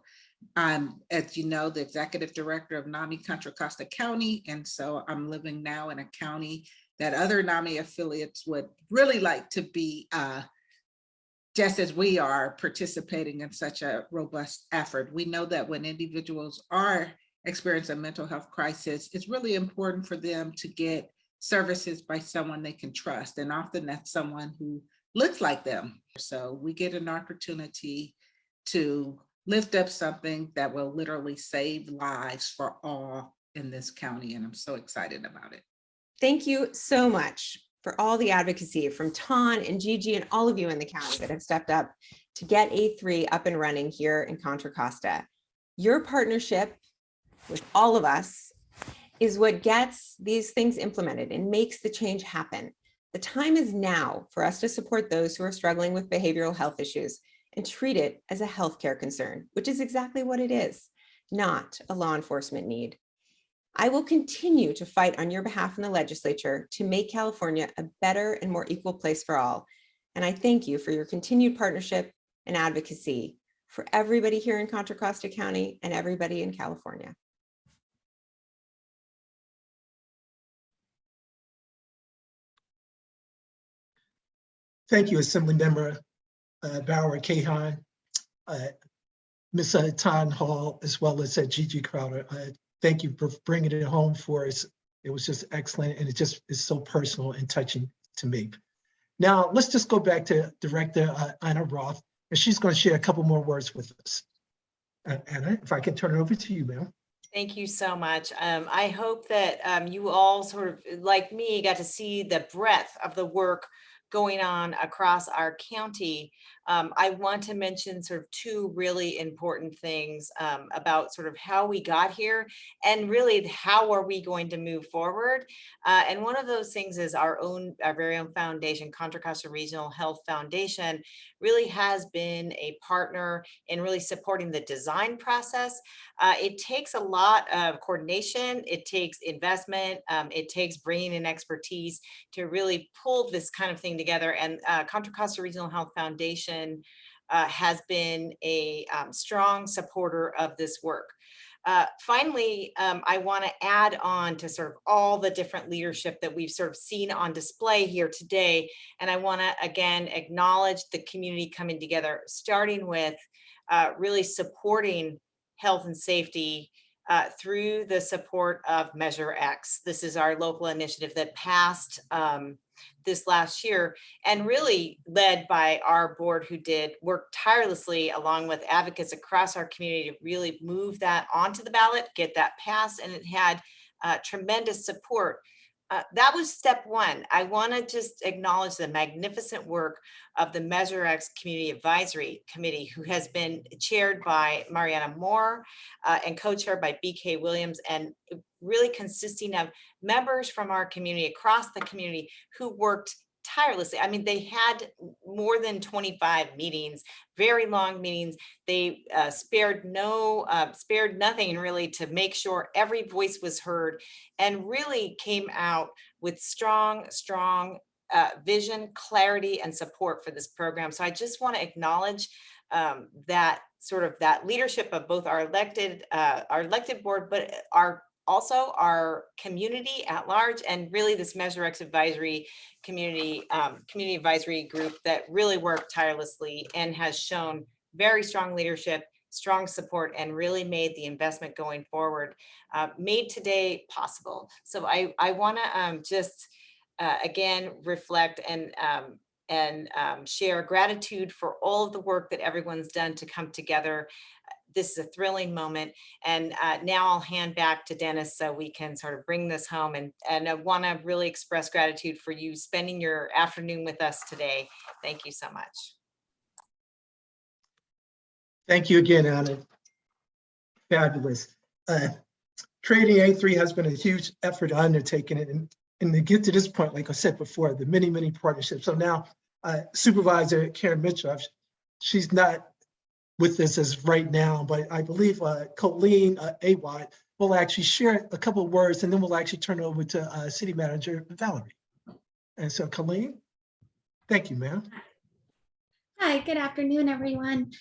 I'm, as you know, the executive director of NAMI Contra Costa County. And so I'm living now in a county that other NAMI affiliates would really like to be just as we are participating in such a robust effort. We know that when individuals are experiencing a mental health crisis, it's really important for them to get services by someone they can trust. And often that's someone who looks like them. So we get an opportunity to lift up something that will literally save lives for all in this county. And I'm so excited about it. Thank you so much for all the advocacy from Ton and Gigi and all of you in the county that have stepped up to get A3 up and running here in Contra Costa. Your partnership with all of us is what gets these things implemented and makes the change happen. The time is now for us to support those who are struggling with behavioral health issues and treat it as a healthcare concern, which is exactly what it is, not a law enforcement need. I will continue to fight on your behalf in the legislature to make California a better and more equal place for all. And I thank you for your continued partnership and advocacy for everybody here in Contra Costa County and everybody in California. Thank you, Assemblymember Bauer Kahan, Ms. Ton Hall, as well as Gigi Crowder. Thank you for bringing it home for us. It was just excellent, and it just is so personal and touching to me. Now, let's just go back to Director Anna Roth, and she's going to share a couple more words with us. Anna, if I can turn it over to you, ma'am. Thank you so much. I hope that you all sort of, like me, got to see the breadth of the work going on across our county. I want to mention sort of two really important things about sort of how we got here and really how are we going to move forward. And one of those things is our very own foundation, Contra Costa Regional Health Foundation, really has been a partner in really supporting the design process. It takes a lot of coordination, it takes investment, it takes bringing in expertise to really pull this kind of thing together. And Contra Costa Regional Health Foundation has been a strong supporter of this work. Finally, I want to add on to sort of all the different leadership that we've sort of seen on display here today. And I want to, again, acknowledge the community coming together, starting with really supporting health and safety through the support of Measure X. This is our local initiative that passed this last year, and really led by our board, who did work tirelessly along with advocates across our community to really move that onto the ballot, get that passed, and it had tremendous support. That was step one. I want to just acknowledge the magnificent work of the Measure X Community Advisory Committee, who has been chaired by Mariana Moore and co-chaired by BK Williams, and really consisting of members from our community, across the community, who worked tirelessly. I mean, they had more than 25 meetings, very long meetings. They spared nothing really to make sure every voice was heard, and really came out with strong vision, clarity, and support for this program. So I just want to acknowledge that leadership of both our elected board, but also our community at large, and really this Measure X advisory community advisory group that really worked tirelessly and has shown very strong leadership, strong support, and really made the investment going forward, made today possible. So I want to just again reflect and share gratitude for all of the work that everyone's done to come together. This is a thrilling moment. And now I'll hand back to Dennis so we can sort of bring this home. And I want to really express gratitude for you spending your afternoon with us today. Thank you so much. Thank you again, Anna. Fabulous. Creating A3 has been a huge effort undertaken, and to get to this point, like I said before, the many partnerships. So now Supervisor Karen Mitchell, she's not with us as right now, but I believe Colleen Awad will actually share a couple of words, and then we'll actually turn it over to City Manager Valerie. And so Colleen, thank you, ma'am. Hi, good afternoon, everyone.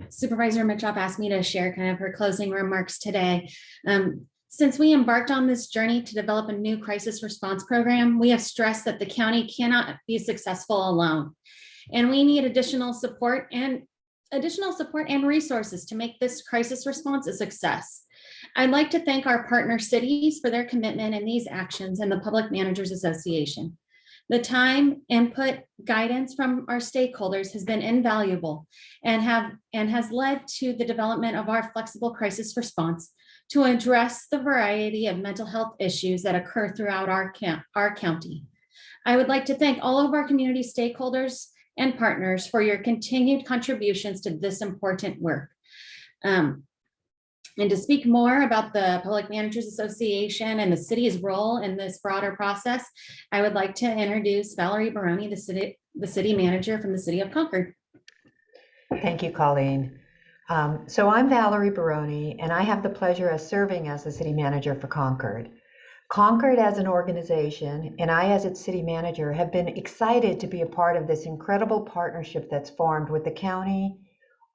Supervisor Mitchell asked me to share kind of her closing remarks today. Since we embarked on this journey to develop a new crisis response program, we have stressed that the county cannot be successful alone. And we need additional support and resources to make this crisis response a success. I'd like to thank our partner cities for their commitment in these actions and the Public Managers Association. The time, input, guidance from our stakeholders has been invaluable and has led to the development of our flexible crisis response to address the variety of mental health issues that occur throughout our county. I would like to thank all of our community stakeholders and partners for your continued contributions to this important work. And to speak more about the Public Managers Association and the city's role in this broader process, I would like to introduce Valerie Baroni, the city manager from the city of Concord. Thank you, Colleen. So I'm Valerie Baroni, and I have the pleasure of serving as the city manager for Concord. Concord as an organization, and I as its city manager, have been excited to be a part of this incredible partnership that's formed with the county,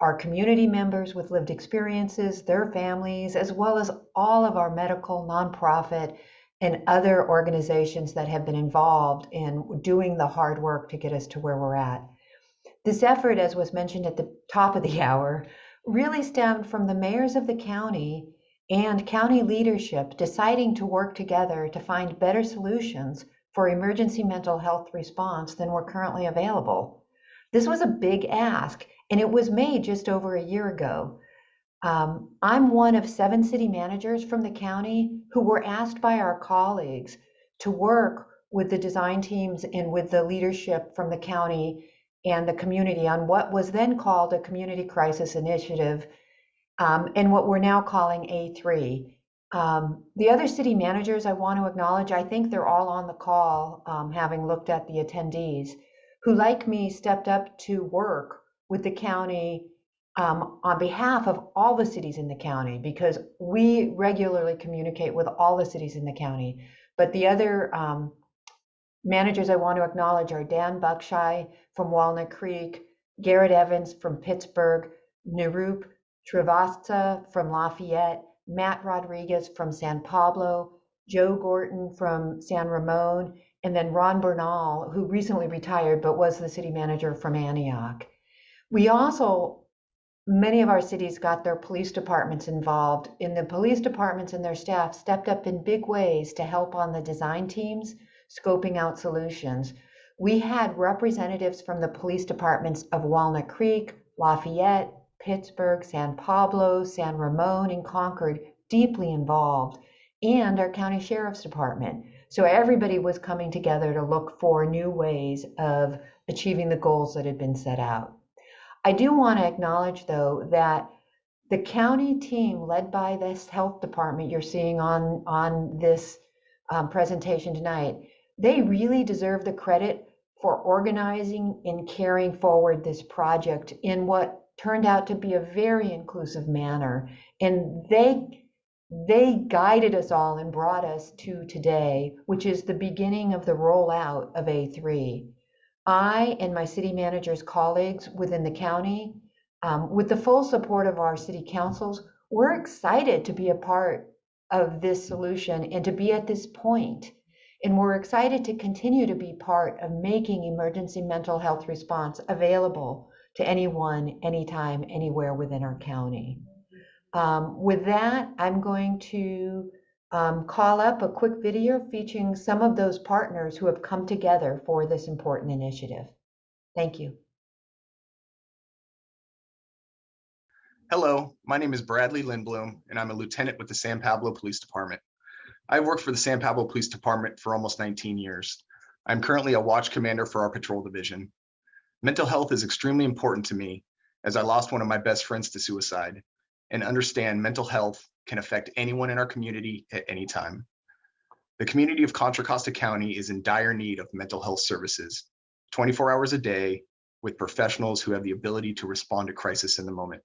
our community members with lived experiences, their families, as well as all of our medical, nonprofit, and other organizations that have been involved in doing the hard work to get us to where we're at. This effort, as was mentioned at the top of the hour, really stemmed from the mayors of the county and county leadership deciding to work together to find better solutions for emergency mental health response than were currently available. This was a big ask, and it was made just over a year ago. I'm one of 7 city managers from the county who were asked by our colleagues to work with the design teams and with the leadership from the county and the community on what was then called a community crisis initiative, and what we're now calling A3. The other city managers I want to acknowledge, I think they're all on the call, having looked at the attendees, who like me stepped up to work with the county on behalf of all the cities in the county, because we regularly communicate with all the cities in the county. But the other managers I want to acknowledge are Dan Buckshire from Walnut Creek, Garrett Evans from Pittsburgh, Nirup Srivastava from Lafayette, Matt Rodriguez from San Pablo, Joe Gorton from San Ramon, and then Ron Bernal, who recently retired but was the city manager from Antioch. We also many of our cities got their police departments involved, and the police departments and their staff stepped up in big ways to help on the design teams, scoping out solutions. We had representatives from the police departments of Walnut Creek, Lafayette, Pittsburgh, San Pablo, San Ramon, and Concord deeply involved, and our county sheriff's department. So everybody was coming together to look for new ways of achieving the goals that had been set out. I do want to acknowledge, though, that the county team led by this health department you're seeing on this presentation tonight, they really deserve the credit for organizing and carrying forward this project in what turned out to be a very inclusive manner. And they guided us all and brought us to today, which is the beginning of the rollout of A3. I and my city manager's colleagues within the county, with the full support of our city councils, we're excited to be a part of this solution and to be at this point. And we're excited to continue to be part of making emergency mental health response available to anyone, anytime, anywhere within our county. With that, I'm going to call up a quick video featuring some of those partners who have come together for this important initiative. Thank you. Hello, my name is Bradley Lindblom, and I'm a lieutenant with the San Pablo Police Department. I've worked for the San Pablo Police Department for almost 19 years. I'm currently a watch commander for our patrol division. Mental health is extremely important to me, as I lost one of my best friends to suicide, and understand mental health can affect anyone in our community at any time. The community of Contra Costa County is in dire need of mental health services, 24 hours a day, with professionals who have the ability to respond to crisis in the moment.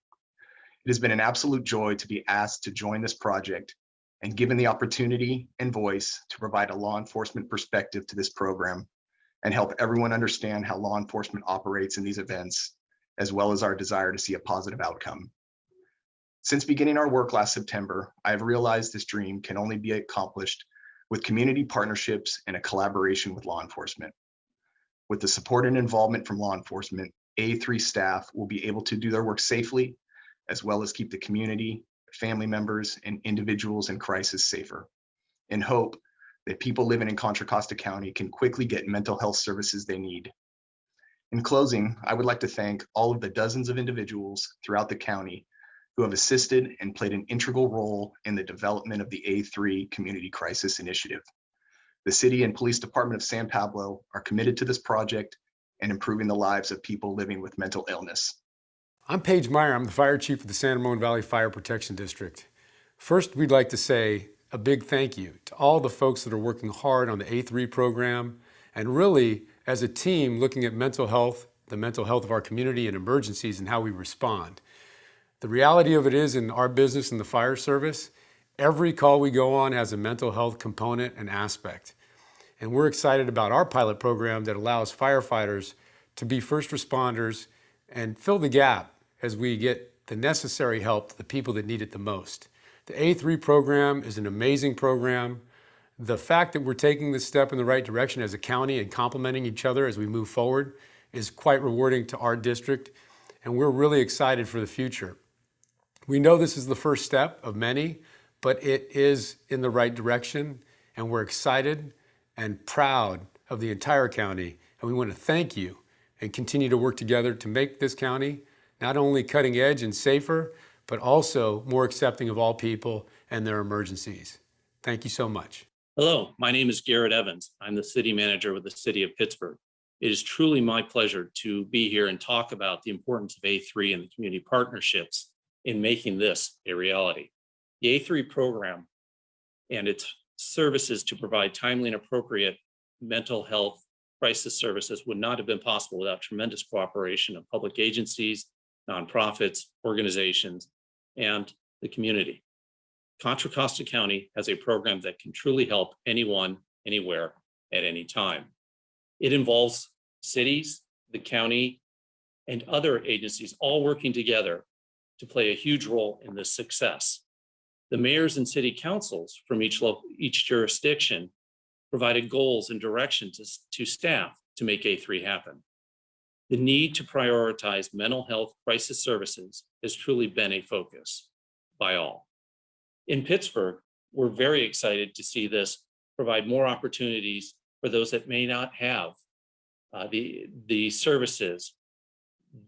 It has been an absolute joy to be asked to join this project and given the opportunity and voice to provide a law enforcement perspective to this program and help everyone understand how law enforcement operates in these events, as well as our desire to see a positive outcome. Since beginning our work last September, I have realized this dream can only be accomplished with community partnerships and a collaboration with law enforcement. With the support and involvement from law enforcement, A3 staff will be able to do their work safely, as well as keep the community, family members, and individuals in crisis safer, in hope that people living in Contra Costa County can quickly get mental health services they need. In closing, I would like to thank all of the dozens of individuals throughout the county who have assisted and played an integral role in the development of the A3 Community Crisis Initiative. The City and Police Department of San Pablo are committed to this project and improving the lives of people living with mental illness. I'm Paige Meyer. I'm the fire chief of the San Ramon Valley Fire Protection District. First, we'd like to say a big thank you to all the folks that are working hard on the A3 program and really, as a team, looking at mental health, the mental health of our community and emergencies and how we respond. The reality of it is, in our business in the fire service, every call we go on has a mental health component and aspect. And we're excited about our pilot program that allows firefighters to be first responders and fill the gap as we get the necessary help to the people that need it the most. The A3 program is an amazing program. The fact that we're taking this step in the right direction as a county and complementing each other as we move forward is quite rewarding to our district, and we're really excited for the future. We know this is the first step of many, but it is in the right direction, and we're excited and proud of the entire county, and we want to thank you and continue to work together to make this county not only cutting edge and safer, but also more accepting of all people and their emergencies. Thank you so much. Hello, my name is Garrett Evans. I'm the city manager with the city of Pittsburgh. It is truly my pleasure to be here and talk about the importance of A3 and the community partnerships in making this a reality. The A3 program and its services to provide timely and appropriate mental health crisis services would not have been possible without tremendous cooperation of public agencies, nonprofits, organizations, and the community. Contra Costa County has a program that can truly help anyone, anywhere, at any time. It involves cities, the county, and other agencies all working together to play a huge role in this success. The mayors and city councils from each jurisdiction provided goals and direction to staff to make A3 happen. The need to prioritize mental health crisis services has truly been a focus by all. In Pittsburgh, we're very excited to see this provide more opportunities for those that may not have the services,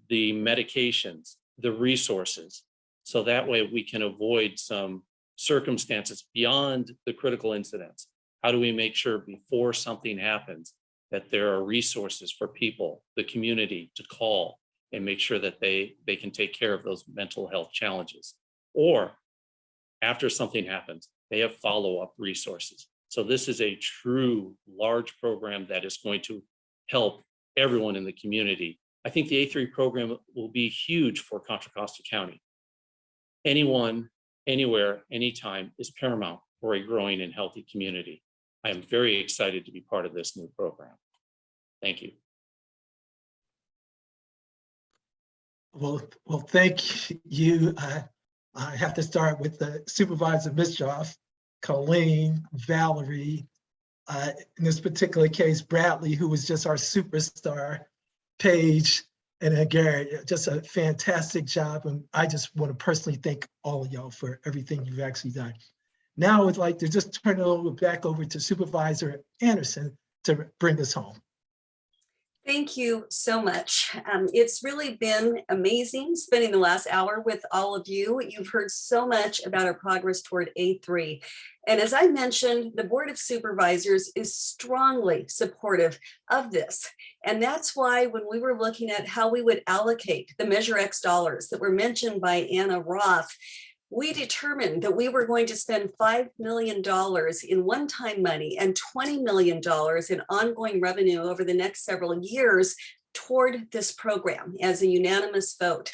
the medications, the resources. So that way we can avoid some circumstances beyond the critical incidents. How do we make sure before something happens that there are resources for people, the community, to call and make sure that they can take care of those mental health challenges? Or after something happens, they have follow-up resources. So this is a true large program that is going to help everyone in the community. I think the A3 program will be huge for Contra Costa County. Anyone, anywhere, anytime is paramount for a growing and healthy community. I am very excited to be part of this new program. Thank you. Well, thank you. I have to start with the Supervisor Mischoff, Colleen, Valerie, in this particular case, Bradley, who was just our superstar, Paige, and Garrett. Just a fantastic job. And I just want to personally thank all of y'all for everything you've actually done. Now I would like to just turn it back over to Supervisor Anderson to bring us home. Thank you so much. It's really been amazing spending the last hour with all of you. You've heard so much about our progress toward A3. And as I mentioned, the Board of Supervisors is strongly supportive of this. And that's why when we were looking at how we would allocate the Measure X dollars that were mentioned by Anna Roth, we determined that we were going to spend $5 million in one-time money and $20 million in ongoing revenue over the next several years toward this program as a unanimous vote.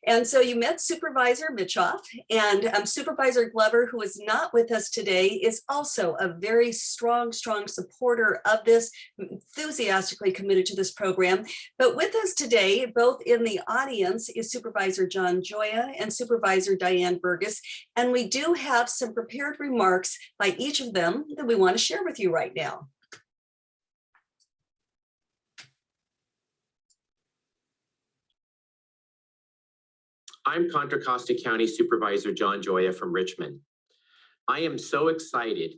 And so you met Supervisor Mitchoff, and Supervisor Glover, who is not with us today, is also a very strong supporter of this, enthusiastically committed to this program. But with us today, both in the audience, is Supervisor John Joya and Supervisor Diane Burgess. And we do have some prepared remarks by each of them that we want to share with you right now. I'm Contra Costa County Supervisor John Joya from Richmond. I am so excited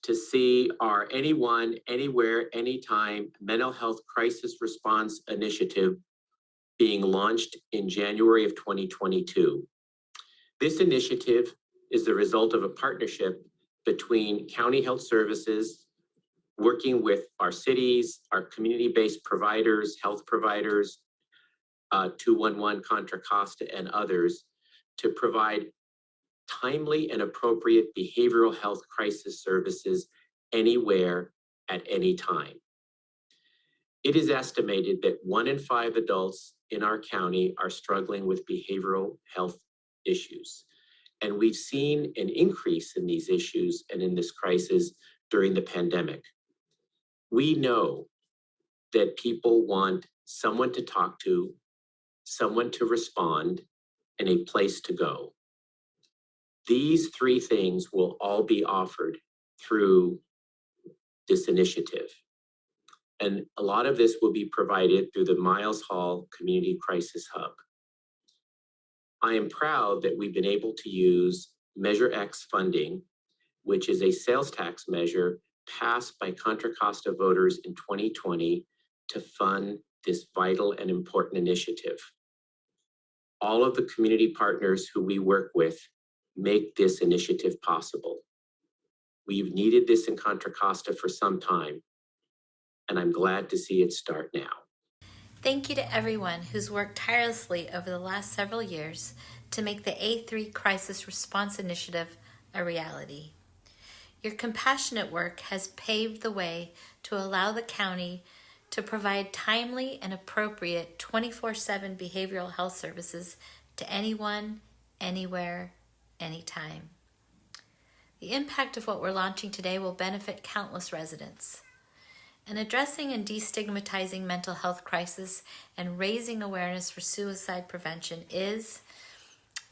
to see our Anyone, Anywhere, Anytime Mental Health Crisis Response Initiative being launched in January of 2022. This initiative is the result of a partnership between County Health Services, working with our cities, our community-based providers, health providers, 211 Contra Costa and others, to provide timely and appropriate behavioral health crisis services anywhere at any time. It is estimated that 1 in 5 adults in our county are struggling with behavioral health issues. And we've seen an increase in these issues and in this crisis during the pandemic. We know that people want someone to talk to, someone to respond, and a place to go. These 3 things will all be offered through this initiative. And a lot of this will be provided through the Miles Hall Community Crisis Hub. I am proud that we've been able to use Measure X funding, which is a sales tax measure passed by Contra Costa voters in 2020 to fund this vital and important initiative. All of the community partners who we work with make this initiative possible. We've needed this in Contra Costa for some time, and I'm glad to see it start now. Thank you to everyone who's worked tirelessly over the last several years to make the A3 Crisis Response Initiative a reality. Your compassionate work has paved the way to allow the county to provide timely and appropriate 24/7 behavioral health services to anyone, anywhere, anytime. The impact of what we're launching today will benefit countless residents. And addressing and destigmatizing mental health crisis and raising awareness for suicide prevention is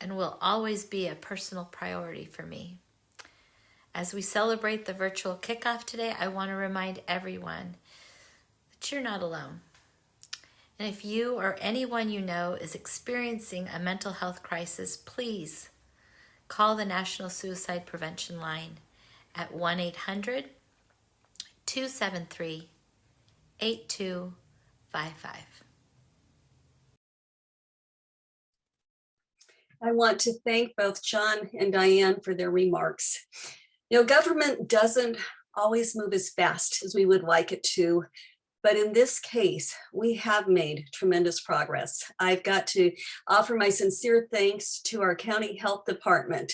and will always be a personal priority for me. As we celebrate the virtual kickoff today, I want to remind everyone that you're not alone. And if you or anyone you know is experiencing a mental health crisis, please call the National Suicide Prevention Line at 1-800-273-8255. I want to thank both John and Diane for their remarks. You know, government doesn't always move as fast as we would like it to, but in this case, we have made tremendous progress. I've got to offer my sincere thanks to our county health department.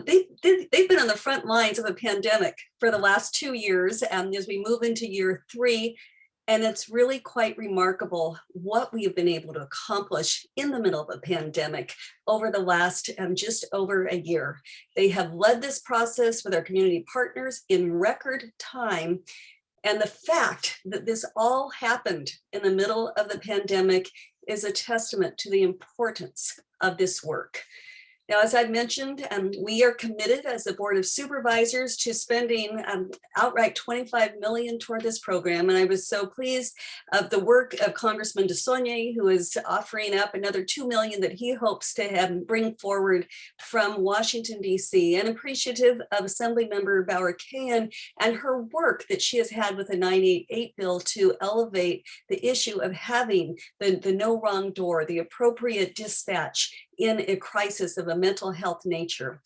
They've been on the front lines of a pandemic for the last 2 years as we move into year 3. And it's really quite remarkable what we have been able to accomplish in the middle of a pandemic over the last just over a year. They have led this process with our community partners in record time. And the fact that this all happened in the middle of the pandemic is a testament to the importance of this work. Now, as I've mentioned, we are committed as the Board of Supervisors to spending outright $25 million toward this program. And I was so pleased of the work of Congressman DeSaulnier, who is offering up another $2 million that he hopes to bring forward from Washington, D.C. and appreciative of Assemblymember Bauer-Cahan and her work that she has had with the 988 bill to elevate the issue of having the no wrong door, the appropriate dispatch in a crisis of a mental health nature.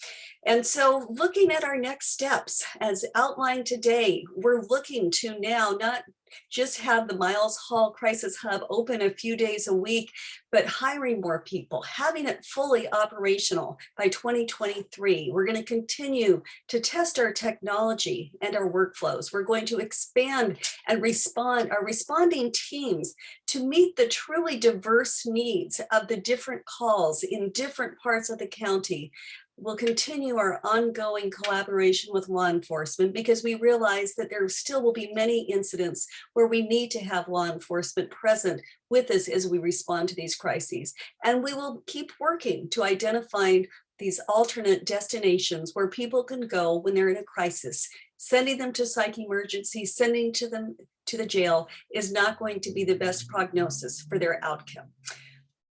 And so looking at our next steps as outlined today, we're looking to now not just have the Miles Hall Crisis Hub open a few days a week, but hiring more people, having it fully operational by 2023. We're going to continue to test our technology and our workflows. We're going to expand and respond our responding teams to meet the truly diverse needs of the different calls in different parts of the county. We'll continue our ongoing collaboration with law enforcement because we realize that there still will be many incidents where we need to have law enforcement present with us as we respond to these crises. And we will keep working to identify these alternate destinations where people can go when they're in a crisis. Sending them to psych emergency, sending them to the jail is not going to be the best prognosis for their outcome.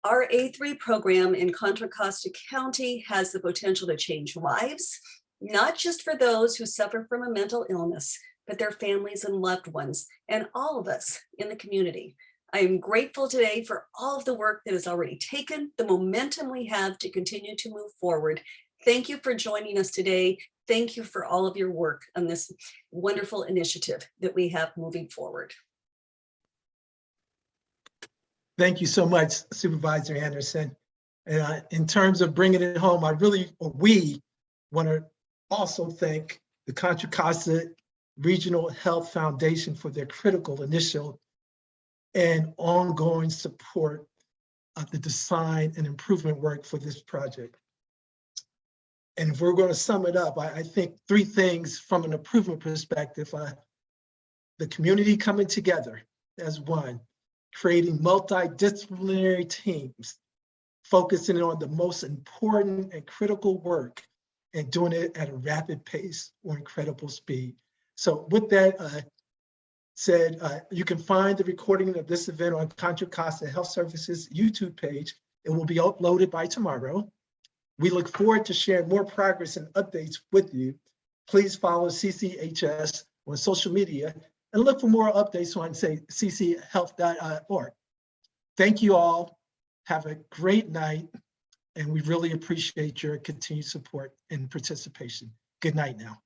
Our A3 program in Contra Costa County has the potential to change lives, not just for those who suffer from a mental illness, but their families and loved ones, and all of us in the community. I am grateful today for all of the work that is already taken, the momentum we have to continue to move forward. Thank you for joining us today. Thank you for all of your work on this wonderful initiative that we have moving forward. Thank you so much, Supervisor Anderson. And in terms of bringing it home, we want to also thank the Contra Costa Regional Health Foundation for their critical initial and ongoing support of the design and improvement work for this project. And if we're going to sum it up, I think 3 things from an improvement perspective: the community coming together as one, creating multidisciplinary teams, focusing on the most important and critical work and doing it at a rapid pace or incredible speed. So with that said, you can find the recording of this event on Contra Costa Health Services YouTube page. It will be uploaded by tomorrow. We look forward to sharing more progress and updates with you. Please follow CCHS on social media and look for more updates on, say, cchealth.org. Thank you all. Have a great night, and we really appreciate your continued support and participation. Good night now.